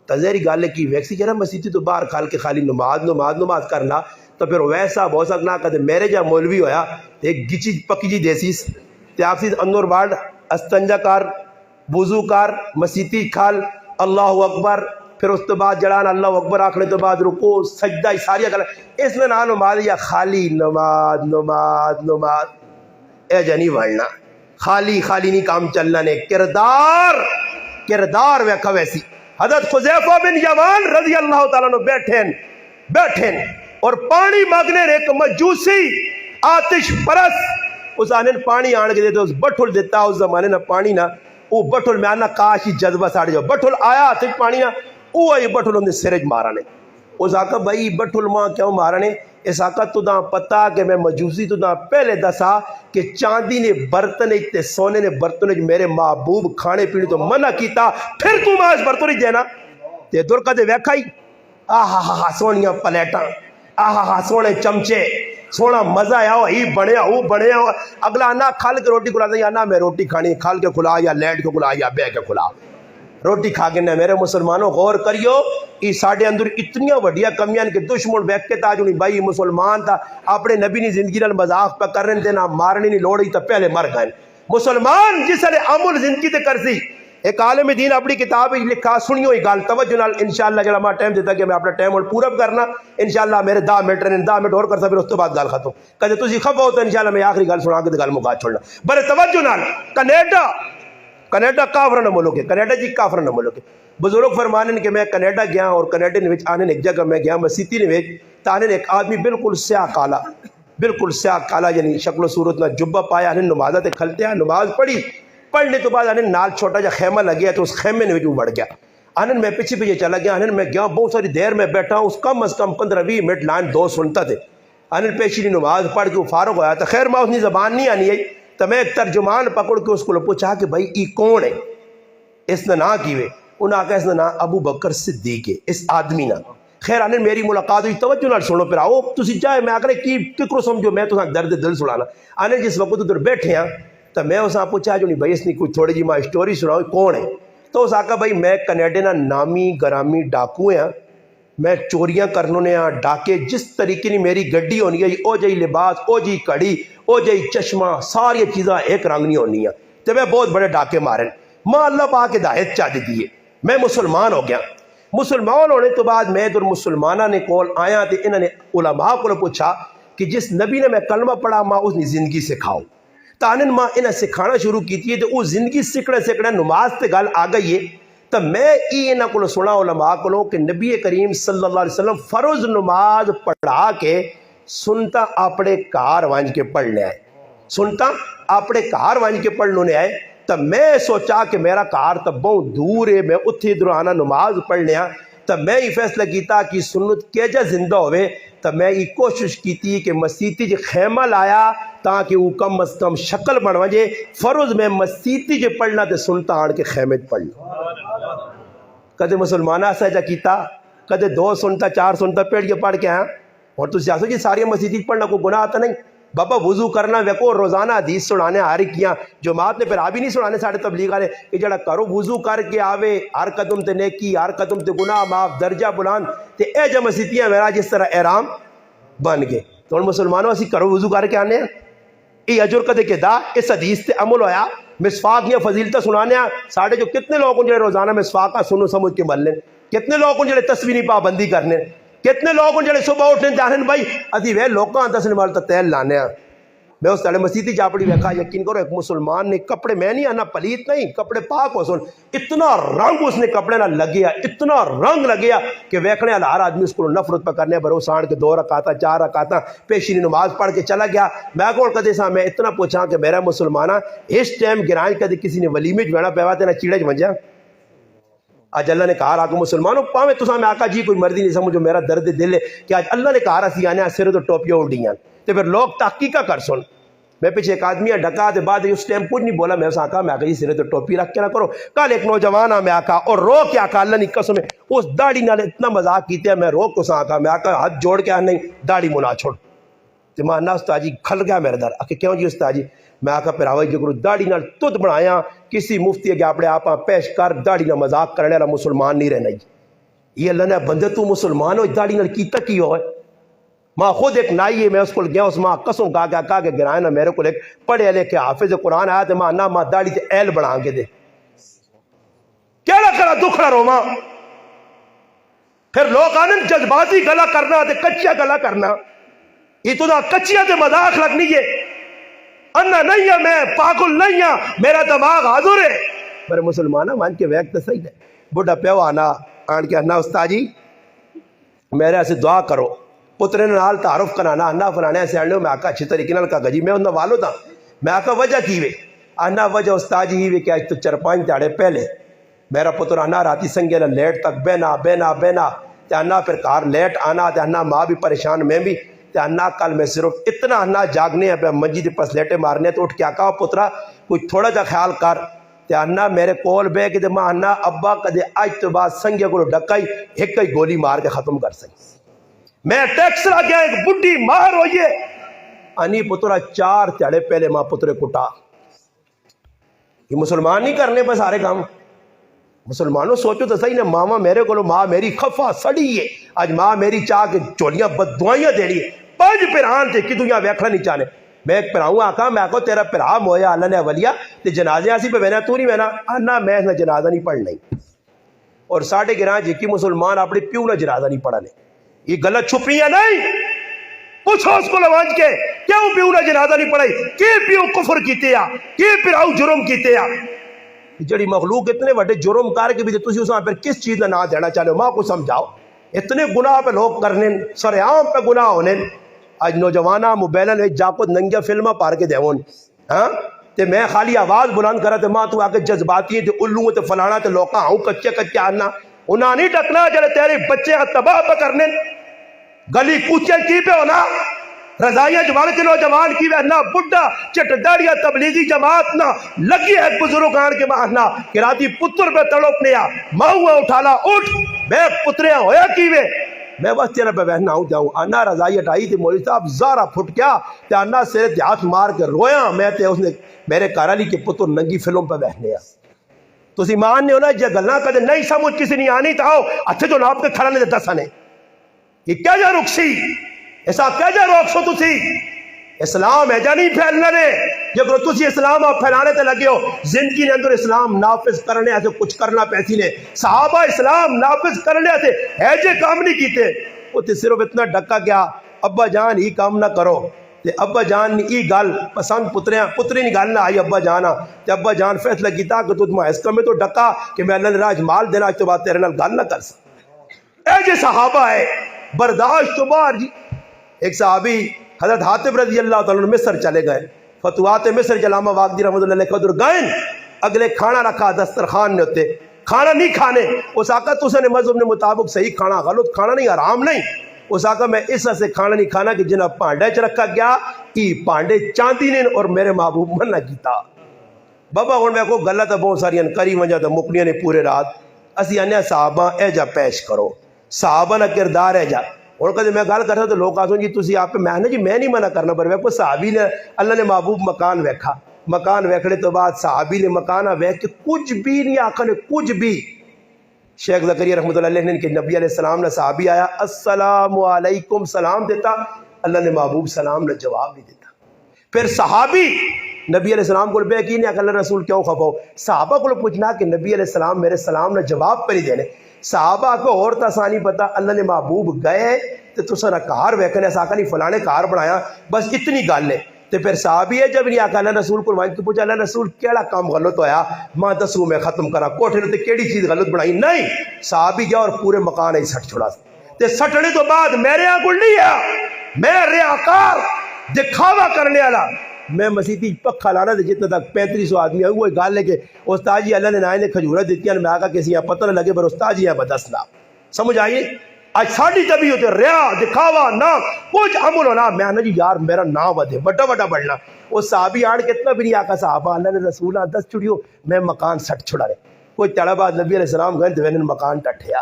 تذیری گالے کی ویکسی جرہ مسیتی تو باہر کھال کے خالی نماز نماز نماز کرنا تو پھر ویسا ہو سکنا کہ میرے جا مولوی ہویا ایک گچی پکی جی دیسیس تے آپ سے اندر بارڈ استنجا کار وضو کار مسیتی کھال اللہ اکبر پھر اس تو بعد جڑان اللہ اکبر آکھنے تو بعد رکو سجدہ ساری گل اس میں نہ نماز یا خالی نماز نماز نماز اے جنی بڑھنا خالی خالی نہیں کام چلنا نے کردار ویکھا ویسی حضرت خزیفہ بن یمان رضی اللہ تعالیٰ نے بیٹھیں اور پانی مانگنے نے ایک مجوسی آتش پرس اس آنے پانی آن کے دیتے اس بٹھل دیتا اس زمانے نہ پانی نہ وہ بٹھل میں آنا کاشی جذبہ ساڑھ جاؤ بٹھل آیا آتش پانی نہ وہ آئی بٹھل انہیں سرج مارانے اس آقا بھائی بٹھل ماں کیوں مارانے اس آقا تو دا پتا کہ میں مجوسی تو دا پہلے دسا کہ چاندی نے برتن تے سونے نے برتن میرے محبوب کھانے پینے تو منع کیتا پھر تو ماں اس برتن دینا تے دور کا دے ویکھائی آہا ہا سونیاں پلیٹاں آہا ہا سونے چمچے سونا مزہ آیا ہی بڑھیا ہو بڑھیا ہو اگلا آنا کھال کے روٹی کھلا دیں یا نہ میں روٹی کھانی کھال کے کھلا یا لیٹ کے کھلا یا بے کے کھلا روٹی کھا کے نہ میرے مسلمانوں غور کریو یہ ساڑھے اندر اتنی وڈیا کمیاں کہ دشمن بیک کے تاج نہیں بھائی مسلمان تھا اپنے نبی نے زندگی نال مذاق پہ کر رہے تھے نہ مارنے نہیں لوڑی تو پہلے مر گئے مسلمان جس نے عمل زندگی تے کر سی ایک عالم دین اپنی کتاب لکھا سنیو ہی گال توجہ نال انشاءاللہ جڑا میں ٹائم دیتا کہ میں اپنا ٹائم اور پورا کرنا انشاءاللہ میرے 10 منٹ اور کر سا پھر اس تو بعد گال ختم کہتے تسی خفا ہوتا انشاءاللہ میں آخری گال سنا کے گال مکا چھوڑنا بڑے توجہ نال کینیڈا کافرانہ ملک ہے کینیڈا جی کافرانہ ملک ہے بزرگ فرمانے کہ میں کینیڈا گیا اور کینیڈا نے آنے ایک جگہ میں گیا مسیتی نے تانے ایک آدمی بالکل سیاہ کالا یعنی شکل و صورت نہ جبہ پایا انہیں نمازہ تے کھلتے ہیں نماز پڑھنے تو بعد انہیں نال چھوٹا جا خیمہ لگیا تو اس خیمے نے وہ بڑھ گیا انہیں میں پیچھے چلا گیا انہیں میں گیا بہت ساری دیر میں بیٹھا ہوں اس کم از کم 15-20 منٹ لائن 2 سنتا تھے انہیں پیشی نماز پڑھ کے وہ فارغ ہویا تو خیر میں اتنی زبان نہیں آنی ہے تو میں ایک ترجمان پکڑ کے اس کو پوچھا کہ بھائی ای کون ہے اس نے نہ کیوے انہاں کہا اس نے نہ ابو بکر صدیق ہے اس آدمی نہ خیر انہیں میری ملاقات ہوئی توجہ نہ سنو پھر آؤ تسی چاہے میں آکھنے کی فکر سمجھو میں تو درد دل سنانا انہیں جس وقت ادھر بیٹھے ہیں تو میں اسے پوچھا جو نہیں بھائی اس نے کوئی تھوڑی جی ماں اسٹوری سناؤ کون ہے تو اس آقا بھائی میں کینیڈا نا نامی گرامی ڈاکو ہیں میں چوریاں کرنے ہیں ڈاکے جس طریقے نہیں میری گڈی ہونی ہے او جی لباس او جی کڑی او جی چشمہ ساری چیزاں ایک رنگ نہیں ہونی ہیں تو میں بہت بڑے ڈاکے مارن ماں اللہ پاک ہدایت چاہ دیتی ہے میں مسلمان ہو گیا مسلمان ہونے تو بعد میں ادھر مسلمانہ نے کول آیا تو انہوں نے علماء کو پوچھا کہ جس نبی نے میں کلمہ پڑھا ماں اس نے زندگی سکھاؤ تانن ماں انہیں سکھانا شروع کی تھی تو وہ زندگی سکڑے نماز تے گل آ گئی ہے تو میں انہوں کو سنا علماء کو کہ نبی کریم صلی اللہ علیہ وسلم فرض نماز پڑھا کے سنتا اپنے کار وانج کے پڑھنے آئے سنتا اپنے کار وانج کے پڑھنے آئے تو میں سوچا کہ میرا کار تو بہت دور ہے میں اتھی ادھر آنا نماز پڑھنے آ تو میں یہ فیصلہ کیتا کہ سنت کیجا زندہ ہوئے تو میں یہ کوشش کی تھی کہ مسیتی جے خیمہ لایا تاکہ وہ کم از کم شکل بن وجے فرض میں مسیتی جے پڑھنا تے سنتا آن کے خیمے پڑھنا کدے مسلمانہ سجا کیتا کدے 2 سنتا 4 سنتا پیڑ کے پڑھ کے ہیں اور تو سیاسو جی ساری مسیتی پڑھنا کوئی گناہ آتا نہیں بابا وضو کرنا ویکو روزانہ حدیث سنانے ہر کیاں جماعت نے پھر آ بھی نہیں سنانے ساڑھے تبلیغ والے کہ جڑا کرو وضو کر کے آوے ہر قدم تے نیکی ہر قدم تے گناہ معاف درجہ بلند تے اے جا مسیتیاں میرا جس طرح احرام بن گئے. تو ان مسلمانوں اسی کرو وضو کر کے آنے ہیں یہ اجر کدے کے دا اس حدیث تے عمل ہویا مسواک یا فضیلتہ سنانے ہیں ساڑھے جو کتنے لوگوں جڑے روزانہ مسواک کا سنو سمجھ کے مل لیں کتنے لوگوں جڑے تصویری پابندی کرنے کتنے لوگوں جڑے صبح اٹھنے جانے بھائی ادھی وہ لوگوں دسنے والا تیل لانے ہیں. میں اس تڑے مسیحی چاپڑی ویکھا یقین کرو ایک مسلمان نے کپڑے میں نہیں آنا پلیت نہیں کپڑے پاک ہو سن اتنا رنگ اس نے کپڑے نہ لگیا اتنا رنگ لگیا کہ ویکھنے والا ہر آدمی اس کو نفرت پہ کرنے برو سان کے 2 رکعتاں 4 رکعتاں پیشینی نماز پڑھ کے چلا گیا. میں کون کدے سا میں اتنا پوچھا کہ میرا مسلمانہ اس ٹائم گرائیں کدے کسی نے ولیمے بیڑا پیوا تے نہ چیڑے ونجا آج اللہ نے کہا رہا کہ مسلمانوں پاویں تساں میں آقا جی کوئی مرضی نہیں سمجھو میرا درد دل ہے کہ آج اللہ نے کہا رہا سی آنے سر تو ٹوپیاں اڑیاں تے پھر لوگ تحقیقہ کر سن. میں پیچھے ایک آدمی ڈکا دے بعد اس ٹائم کچھ نہیں بولا میں اس آقا میں آقا جی سرے تو ٹوپی رکھ کے نہ کرو. کل ایک نوجوان میں آقا اور رو کے آقا اللہ نہیں قسم اس داڑھی نال اتنا مذاق کیتے ہیں میں رو کو آقا میں آقا ہاتھ جوڑ کے نہیں داڑھی منا چھوڑ تے میں انا استاد جی کھل گیا میرے در آکے کیوں جی استاد جی میں آقا پھر آوائی جو کرو داڑھی نال تد بنایا کسی مفتی کے اپنے آپ پیش کر داڑھی نال مذاق کرنے والا مسلمان نہیں رہنا جی یہ اللہ نے بندے تو مسلمان ہو داڑھی نال کیتا کی ہوئے. ماں خود ایک نائی ہے میں اس کو گیا اس ماں قسم کہا کہ گرائے نا میرے کو ایک پڑھے لے کے حافظ قرآن آیا تو ماں نہ ماں داڑھی تے ایل بڑھا کے دے کیڑا کرا دکھڑا رو ماں پھر لوگ آنے جذباتی گلا کرنا تے کچیا گلا کرنا یہ تو دا کچیا تے مذاق لگنی ہے انا نہیں ہے میں پاگل نہیں ہے میرا دماغ حاضر ہے. میرے مسلمانہ مان کے ویک تو صحیح ہے بڑھا پیو آنا آن کے انا استاد جی میرے ایسے دعا کرو پترے نال تعارف کرانا انا فلانے سے آنے میں آقا اچھی طریقے نال کہا جی میں انہوں والو تھا میں آقا وجہ کی وے انا وجہ استاد جی ہی وے کہ آج تو 4-5 دیہڑے پہلے میرا پتر انا راتی سنگے نہ لیٹ تک بہنا تے انا پھر کار لیٹ آنا تے انا ماں بھی پریشان میں بھی تے انا کل میں صرف اتنا انا جاگنے ہیں پہ منجی دے پس لیٹے مارنے تو اٹھ کے آقا پترا کوئی تھوڑا جا خیال کر تے انا میرے کول بے کہ ماں انا ابا کدے آج تو بعد سنگے کو ڈکائی ایک ہی گولی مار کے ختم کر سکی میں ٹیکس را گیا ایک بڑھی مار ہوئیے انی پترہ 4 تیڑے پہلے ماں پترے کٹا. یہ مسلمان نہیں کرنے پہ سارے کام مسلمانوں سوچو تو صحیح نا ماما میرے کو ماں میری خفا سڑی ہے آج ماں میری چاہ کے چولیاں بددعائیاں دے رہی ہے 5 پران تھے کہ دنیا ویکھنا نہیں چاہنے میں ایک پراؤں آقا میں آقا تیرا پرا مویا اللہ نے اولیاء تے جنازے آسی پہ وینا تو نہیں وینا آنا میں نہ جنازہ نہیں پڑھ نہیں اور ساڑھے گران جی کی مسلمان اپنے پیو نہ جنازہ نہیں پڑھانے یہ غلط چھپیاں نہیں پوچھو اس کو لوانج کے کیوں پیو نہ جنازہ نہیں پڑھائی کی پیو کفر کیتے یا کی پراؤ جرم کیتے یا جڑی مخلوق اتنے وڈے جرم کار کے بھی تسی اس میں پھر کس چیز نہ دینا چاہنے ہو ماں کو سمجھاؤ اتنے گناہ پہ لوگ کرنے سر عام پہ گناہ ہونے آج نوجوانہ موبائلہ نے جاکو ننگیا فلمہ پار کے دیون ہاں تے میں خالی آواز بلند کرا تے ماں تو آکے جذباتی ہیں تے الوں تے فلانا تے لوکاں ہوں کچے آنا انہاں نہیں ٹکنا جڑے تیرے بچے تباہ پہ کرنے گلی کوچے کی پہ ہونا رضائیاں جوان کے نوجوان کی نہ بڑھا چٹ داڑیاں تبلیغی جماعت نہ لگی ہے بزرگان کے مارنا کہ راتی پتر پہ تڑپنے آ ماہوہ اٹھالا اٹھ بے پتریاں ہویا کی وے میں بس تیرے پہ بہنا ہوں جاؤں آنا رضائی اٹھائی تھی مولی صاحب زارہ پھٹ کیا تے آنا سیرے تے ہاتھ مار کے رویا میں تے اس نے میرے کارالی کے پتر ننگی فلم پہ بہنے آ تو اسی مان نے ہونا جے گلنا کدے نہیں سمجھ کسی نہیں آنی تاؤ اچھے جو ناپ کے کھڑانے دے دسانے یہ کیا جا رکسی ایسا کیا جا روک سو تسی اسلام ہے جا نہیں پھیلنا رے جب رو تسی اسلام آپ پھیلانے تے لگے ہو زندگی نے اندر اسلام نافذ کرنے ایسے کچھ کرنا پیسی نے صحابہ اسلام نافذ کرنے ایسے ایجے کام نہیں کیتے وہ تے صرف اتنا ڈکا گیا ابا جان ہی کام نہ کرو تے ابا جان نے ای گل پسند پتری نہیں گل نہ آئی ابا جانا تے ابا جان فیصلہ کیتا کہ تجھ میں اس میں تو ڈکا کہ میں اللہ نے راج مال دینا تو بات تیرے نال گل نہ کر سکتا ایجے صحابہ ہے برداشت تو بار جی ایک صحابی حضرت حاتب رضی اللہ تعالیٰ مصر چلے گئے فتوات مصر علامہ واقدی رحمۃ اللہ علیہ قدر گئے اگلے کھانا رکھا دسترخوان نے ہوتے کھانا نہیں کھانے اس آقا تو نے مذہب نے مطابق صحیح کھانا غلط کھانا نہیں حرام نہیں اس آقا میں اس سے کھانا نہیں کھانا کہ جنہ پانڈے چ رکھا گیا ای پانڈے چاندی نے اور میرے محبوب من نہ کیتا بابا ہوں میں کو غلط بہت ساری کری وجہ تو مکنیاں نے پورے رات اسی آنے صحابہ اے جا پیش کرو صحابہ نہ کردار ہے جا اور کہتے میں گل کر رہا تو لوگ آسوں جی تسی آپ میں نے جی میں نہیں منع کرنا پر ویکو صحابی نے اللہ نے محبوب مکان ویکھا مکان ویکھنے تو بعد صحابی نے مکانہ ویکھ کے کچھ بھی نہیں آقا نے کچھ بھی شیخ زکریا رحمۃ اللہ علیہ نے کہ نبی علیہ السلام نے صحابی آیا السلام علیکم سلام دیتا اللہ نے محبوب سلام نے جواب نہیں دیتا پھر صحابی نبی علیہ السلام کو بے کی نہیں اللہ رسول کیوں خفاؤ صحابہ کو پوچھنا کہ نبی علیہ السلام میرے سلام نے جواب پہ نہیں دینے صحابہ کو اور تسانی پتا اللہ نے محبوب گئے تو تسا نہ کار ویکھنے ایسا نہیں فلانے کار بنایا بس اتنی گل ہے تو پھر صحابی ہے جب نہیں آکا اللہ رسول کو مانگ کے پوچھا اللہ رسول کیڑا کام غلط ہویا ماں دسو میں ختم کرا کوٹھے نے کیڑی چیز غلط بنائی نہیں صحابی گیا اور پورے مکان ہی سٹ چھوڑا تے سٹنے تو بعد میرے یہاں گل نہیں ہے میں ریاکار دکھاوا کرنے والا میں مسیحی پکھا لانا تھا جتنا تک 3500 آدمی آئے وہ گال لے کے استاد جی اللہ نے نائے نے کھجورہ دیتی ہیں میں آگا کسی یہاں پتہ نہ لگے پر استاد جی یہاں بدسنا سمجھ آئیے آج ساڑھی طبی ہوتے ریا دکھاوا نام کچھ عمل ہونا میں نے جی یار میرا نام ودے بڑا بڑا بڑھنا وہ صحابی آڑ کے اتنا بھی نہیں آقا صحابہ اللہ نے رسولہ 10 چھڑیو میں مکان سٹ چھڑا رہے کوئی تڑا بعد نبی علیہ السلام گئے تو میں نے مکان ٹٹھیا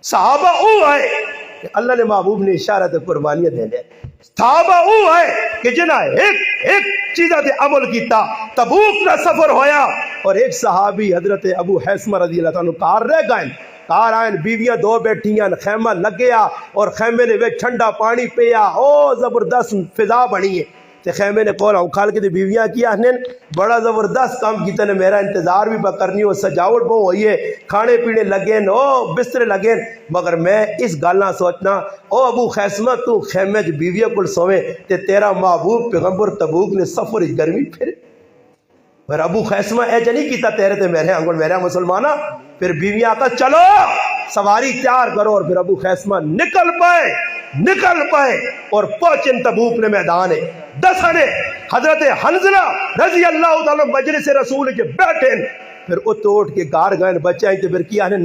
صحابہ او آئے کہ اللہ نے محبوب نے اشارت قربانیاں دے لے صحابہ او آئے کہ جنہ ایک چیزہ تے عمل کیتا تبوک نہ سفر ہویا اور ایک صحابی حضرت ابو حیثمہ رضی اللہ تعالیٰ کار رہ گئے کار آئین بیویاں 2 بیٹھیاں خیمہ لگیا اور خیمے نے وہ ٹھنڈا پانی پیا او زبردست فضا بنی ہے تے خیمے نے کہا اکھال کے بیویاں کیا نے بڑا زبردست کام کیتا نے میرا انتظار بھی کرنی ہو سجاوٹ بہت ہوئی ہے کھانے پینے لگے او بسترے لگے مگر میں اس گالنا سوچنا او ابو خیسمہ تو خیمے جو بیویاں کل سویں تے تیرا محبوب پیغمبر تبوک نے سفر گرمی پھر پھر ابو خیسمہ اے نہیں کیتا تیرے تے میرے انگل میرے مسلمانہ پھر بیویاں آتا چلو سواری تیار کرو اور پھر ابو خیسمہ نکل پائے اور پہنچن تبوک نے میدان ہے دسنے حضرت حنزلہ رضی اللہ تعالیٰ مجلس رسول کے بیٹھے پھر اتوٹ کے گار گئن بچائیں تو پھر کیا ہے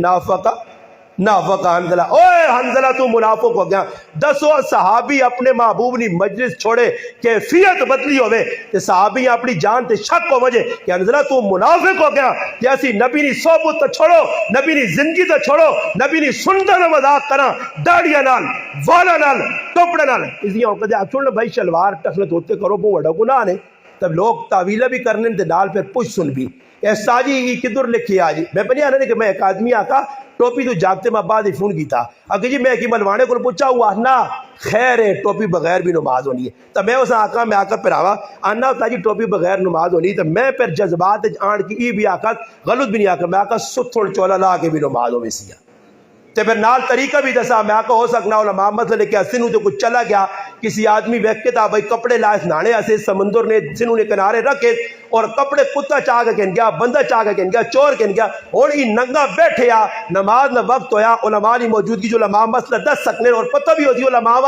نافقہ حنزلہ اوے حنزلہ تو منافق ہو گیا 10 صحابی اپنے محبوب نی مجلس چھوڑے کیفیت بدلی ہوئے کہ صحابی اپنی جان تے شک ہو وجہ کہ حنزلہ تو منافق ہو گیا کہ ایسی نبی نی صحبت تو چھوڑو نبی نی زندگی تو چھوڑو نبی نی سنتا نہ مذاق کرا داڑیاں نال والا نال ٹوپڑے نال اسی ہوں کہ آپ چھوڑنا بھائی شلوار ٹخلت ہوتے کرو وہ وڈا گناہ نے تب لوگ تعویلہ بھی کرنے تے نال پھر پوچھ سن بھی ایسا جی یہ کدھر لکھی آجی میں پہلے آنے کہ میں ایک آدمی آکا ٹوپی تو جاگتے میں بعد ہی فون کیتا اگر جی میں کی ملوانے کو پوچھا ہوا نا خیر ہے ٹوپی بغیر بھی نماز ہونی ہے تو میں اس آقا میں آکر پھر آوا آنا ہوتا جی ٹوپی بغیر نماز ہونی تو میں پھر جذبات آن کی ای بھی آکا غلط بھی نہیں آکا میں آکا ستھوڑ چولا لا کے بھی نماز ہو ویسیا تو پھر نال طریقہ بھی دسا میں آکا ہو سکنا علماء مسئلے کہ سنو تو کچھ چلا گیا کسی آدمی ویک کے تھا بھائی کپڑے لائے نانے ایسے سمندر نے سنو نے کنارے رکھے اور کپڑے کتا چاہ کے کہن گیا بندہ چاہ کے کہن گیا چور کہن گیا اور ہی ننگا بیٹھے یا نماز نہ وقت ہویا علماء کی موجودگی جو علماء مسئلہ دس سکنے اور پتہ بھی ہوتی علماء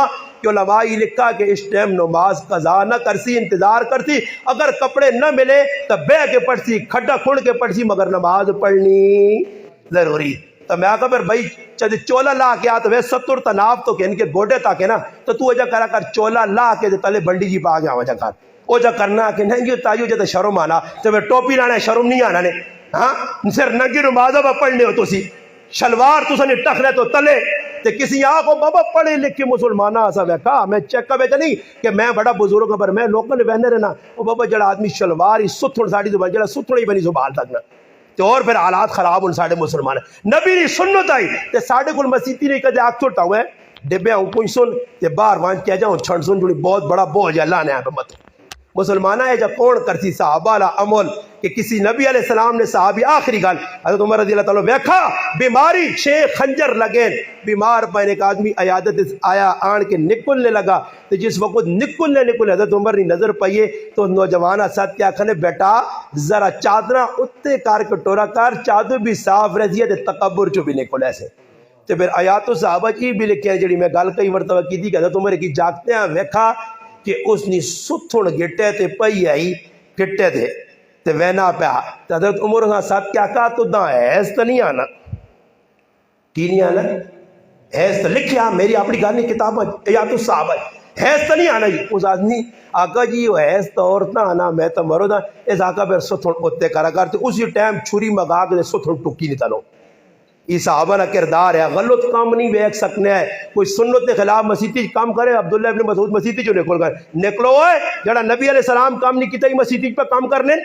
کہ علماء ہی لکھا کہ اس ٹائم نماز قضا نہ کرسی انتظار کرتی اگر کپڑے نہ ملے تو بہ کے پڑھسی کھڈا کھڑ کے پڑھسی مگر نماز پڑھنی ضروری تو میں آکا پھر بھائی چاہتے چولا لا کے آتا ہے 70 تناب تو کہ ان کے گوڑے تاکہ نا تو اجا کرا کر چولا لا کے تلے بنڈی جی پا گیا وجہ کر او جا کرنا کہ نہیں جو تاجو جاتا شرم آنا تو پھر ٹوپی لانا شرم نہیں آنا نے ہاں سر نگی نمازہ با پڑھنے ہو تو سی شلوار تو سنے ٹک رہے تو تلے تے کسی آنکھوں بابا پڑھے لکھے مسلمانہ آسا ویکا میں چیک کا بیچا نہیں کہ میں بڑا بزرگ پر میں لوگوں نے بہنے رہنا وہ بابا جڑا آدمی شلوار ہی ستھڑ ساڑی تو جڑا ستھڑ ہی بنی زبال تک نا تو اور پھر حالات خراب ان ساڑھے مسلمان نبی نہیں سنت آئی تے ساڑھے کل مسیحی نہیں کہتے آگ چھوٹا ہوئے ڈبے ہوں کوئی سن تے بار وان کیا جاؤں چھڑ سن جوڑی بہت بڑا بوجھ اللہ نے آپ مت مسلمانہ ہے جب کون کرتی صحابہ لا عمل کہ کسی نبی علیہ السلام نے صحابی آخری گال حضرت عمر رضی اللہ تعالیٰ ویکھا بیماری 6 خنجر لگے بیمار پہنے ایک آدمی عیادت آیا آن کے نکلنے لگا تو جس وقت نکلنے حضرت عمر نے نظر پائیے تو نوجوانہ ساتھ کیا کھنے بیٹا ذرا چادرہ اتے کار کٹورا کار چادر بھی صاف رہ دیا تکبر چو بھی نکل ایسے تو پھر آیات و صحابہ کی بھی لکھے ہیں جڑی میں گال کئی مرتبہ کی تھی کہ حضرت عمر کی جاگتے ہیں ویکھا کہ اس نے ستھڑ گٹے تے پئی آئی گٹے تے تے وینا پہ حضرت عمر ساتھ کیا کہا تو دا ایس تو نہیں آنا کی نہیں آنا ایس تو لکھیا میری اپنی گانی کتاب یا تو صحابہ ایس تو نہیں آنا جی اس آدمی آقا جی وہ ایس تو عورت نہ آنا میں تو مرو دا اس آقا پھر ستھڑ اتے کرا کرتے اسی ٹائم چھری مگا کے ستھڑ ٹکی نہیں تلو یہ صحابہ کا کردار ہے. غلط کام نہیں ویک سکنا ہے. کوئی سنت کے خلاف مسیطی کام کرے. عبداللہ ابن مسعود مسیطی جو نکل گئے, نکلو ہوئے جڑا نبی علیہ السلام کام نہیں کیتا ہی مسیطی پہ کام کرنے.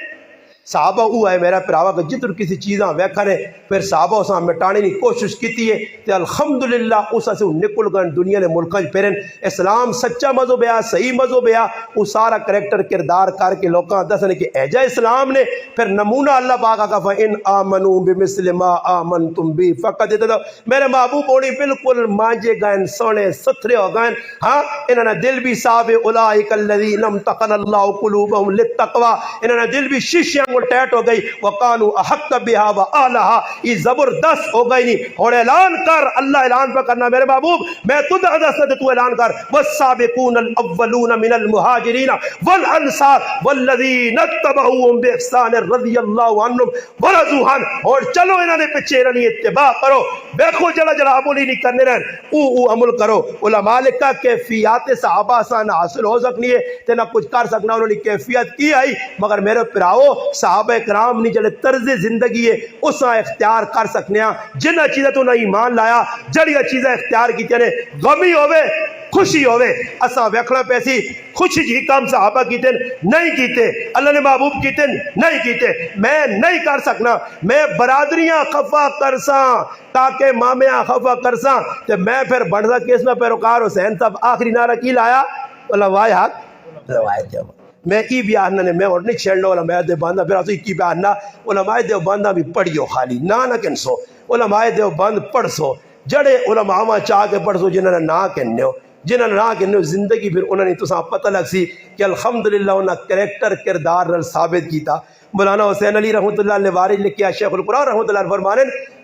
صحابہ وہ ہے میرا پراوا کہ جتر کسی چیزاں ویکھا نے پھر صحابہ اساں مٹانے کی کوشش کیتی ہے تے الحمدللہ اس سے نکل گئے دنیا نے ملکاں پھرن. اسلام سچا مذہب ہے, صحیح مذہب ہے. وہ سارا کریکٹر کردار کر کے لوکاں دسنے کہ ایجا اسلام نے. پھر نمونہ اللہ پاک کا فَإِنْ آمَنُوا بِمِثْلِ مَا آمَنْتُمْ بِهِ فَقَدْ اهْتَدَوْا. میرے محبوب ہونے بالکل مانجے گئے سونے ستھرے ہو گئے. ہاں انہوں نے دل بھی صاف اولئک الذین امتحن اللہ قلوبہم للتقوی. انہوں نے دل بھی شیشیاں ٹیٹ ہو گئی. وَقَانُوا أَحَقَّ بِهَا وَآلَهَا. یہ زبردست ہو گئی نہیں. اور اعلان کر, اللہ اعلان پہ کرنا میرے محبوب, میں تجھ عدد تو اعلان کر وَالسَّابِقُونَ الْأَوَّلُونَ مِنَ الْمُهَاجِرِينَ وَالْأَنصَارِ وَالَّذِينَ اتَّبَعُوهُم بِإِحْسَانٍ رَضِيَ اللَّهُ عَنْهُمْ وَرَضُوا عَنْهُ. اور چلو انہوں نے پیچھے انہوں نے اتباع کرو. دیکھو جڑا جڑا عمل نہیں کرنے رہن او عمل کرو. علماء لکھا کیفیات صحابہ آسان حاصل ہو سکنی ہے تے نہ کچھ کر سکنا. انہوں نے کیفیت کی آئی مگر میرے پراؤ صحابہ کرام نہیں جڑے طرز زندگی ہے اساں اختیار کر سکنے ہیں. جنہ چیزیں تو نہ ایمان لایا جڑیاں چیزیں اختیار کی نے غمی ہوئے خوشی ہوئے اساں ویکھنا پیسی خوشی جی کام صحابہ کیتے نہیں کیتے, اللہ نے محبوب کیتے نہیں کیتے. میں نہیں کر سکنا. میں برادریاں خفا کرساں تاکہ مامیاں خفا کرساں تے میں پھر بندا کس میں پیروکار حسین صاحب آخری نعرہ کی لایا علماء حق روایت جب میں ای بیانہ نے میں اور نہیں چھیڑنا علماء دیوبندہ پھر اسے کی بیانہ علماء دیوبندہ بھی پڑھیو خالی نہ کنسو علماء دیوبند پڑھ سو جڑے علماء ماں چاہ کے پڑھ سو جنہوں نے نہ کہنے ہو جنہوں نے نہ کہنے ہو زندگی پھر انہوں نے تو ساں پتہ لگ سی کہ الحمدللہ انہوں نے کریکٹر کردار نال ثابت کیتا. مولانا حسین علی رحمۃ اللہ علیہ وارث لکھیا شیخ القرآن رحمۃ اللہ علیہ فرمانے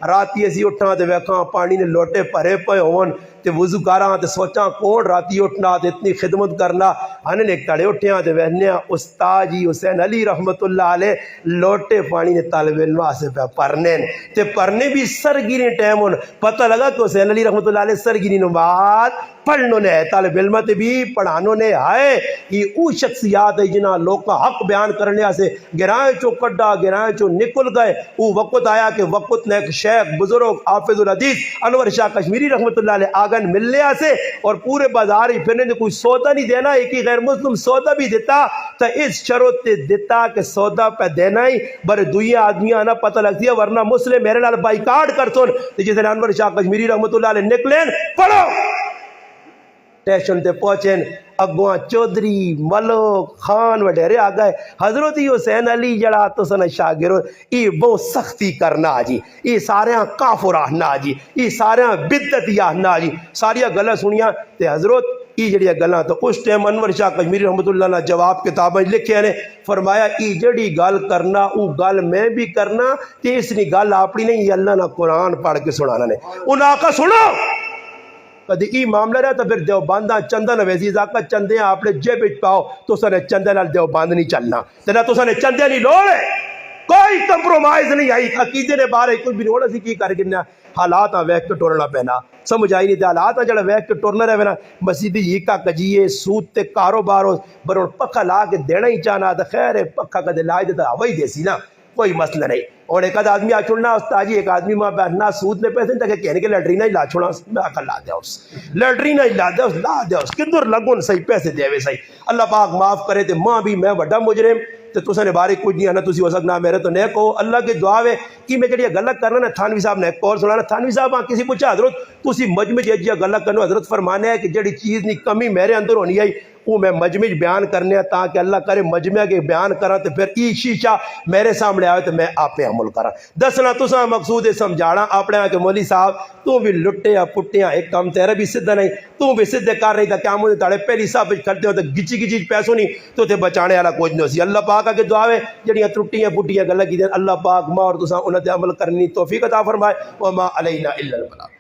راتی اسی اٹھاں تے ویکھاں پانی نے لوٹے بھرے پے ہون تے وضو کراں تے سوچاں کون راتی اٹھنا تے اتنی خدمت کرنا. ہن نے کڑے اٹھیاں تے وہنیاں استاد جی حسین علی رحمۃ اللہ علیہ لوٹے پانی نے طالب علم واسطے پہ پڑھنے تے پڑھنے بھی سرگیری ٹائم ہون. پتہ لگا کہ حسین علی رحمۃ اللہ علیہ سرگیری نماز پڑھنوں نے طالب علم تے بھی پڑھانوں نے آئے. یہ او شخصیات ہے جنہاں لوگ کا حق بیان کرنے سے گرائیں چو کڈا گرائیں چو نکل گئے. وہ وقت آیا کہ وقت نے ایک شیخ بزرگ حافظ الحدیث انور شاہ کشمیری رحمۃ اللہ علیہ آگن ملنے سے اور پورے بازار ہی پھرنے کوئی سودا نہیں دینا. ایک ہی غیر مسلم سودا بھی دیتا تو اس شرط دیتا کہ سودا پہ دینا ہی بر دوئی آدمیاں نہ پتہ لگتی ہے ورنہ مسلم میرے نال بائیکاٹ کر سن. جس نے انور شاہ کشمیری رحمۃ اللہ علیہ نکلیں پڑھو اسٹیشن تے پہنچیں اگواں چودھری ملک خان وڈیرے آ گئے. حضرت حسین علی جڑا تو سن شاگرد یہ بہت سختی کرنا جی یہ سارے کافر آہنا جی یہ سارے بدعتی آہنا جی ساریا گلاں سنیاں تے حضرت یہ جڑی گلاں تو اس ٹائم انور شاہ کشمیری رحمۃ اللہ نے جواب کتابیں لکھے نے فرمایا یہ جڑی گل کرنا او گل میں بھی کرنا تے اس نی گل اپنی نہیں اللہ نے قرآن پڑھ کے سنانا نے. انہاں کا سنو کدی ای معاملہ رہا تو پھر دیوبندہ چندہ نویزی کا چندے اپنے جیب پاؤ تو سنے چندے نال دیوبند نہیں چلنا تینا تو سنے چندے نہیں لوڑے کوئی کمپرومائز نہیں آئی. عقیدے نے بارے کچھ بھی نہیں ہونا سی کی کر گرنا حالات ویک کے ٹورنا پینا سمجھ آئی نہیں تے حالات جڑا ویک کے ٹورنا رہے نا مسجد یہ کا کجیے سود تے کاروبار برون پکا لا کے دینا ہی چاہنا تو خیر پکا کدے لائی دیتا ہوا ہی دیسی نا کوئی مسئلہ نہیں. اور ایک آدمی آ چھوڑنا استاد جی ایک آدمی ماں بیٹھنا سود نے پیسے تک کہنے کے لیٹرین ہی لا چھوڑا میں آ لا دیا اس لیٹرین ہی لا دیا اس کدھر لگون صحیح پیسے دے وے صحیح. اللہ پاک معاف کرے تے ماں بھی میں بڑا مجرم تے تساں نے بارے کچھ نہیں آنا تسی ہو سکنا میرے تو نیک ہو اللہ کی دعا ہے کہ میں جڑی گل کرنا نا تھانوی صاحب نے ایک اور سنانا تھانوی صاحب کسی پوچھا حضرت تسی مجمع جی گل کرنو حضرت فرمانے ہے کہ جڑی چیز نہیں کمی میرے اندر ہونی ہے وہ میں مجمع بیان کرنے تاکہ اللہ کرے مجمع کے بیان کرا تو پھر ای شیشہ میرے سامنے آئے تو میں آپ پہ عمل کرا. دسنا تساں مقصود سمجھانا اپنے کہ مولی صاحب تو بھی لٹیا پٹیاں ایک کام تیرا بھی سدھا نہیں تو بھی سدھے کر رہی تھا کیا مجھے تاڑے پہلی صاحب کرتے ہو تو گچی گچی پیسوں نہیں تو تے بچانے والا کچھ نہیں سی. اللہ پاک کے دعا ہے جڑیاں ترٹیاں پٹیاں گلاں کی اللہ پاک ماں اور تساں انہاں تے عمل کرنی توفیق عطا فرمائے. وما علینا الا البلاغ.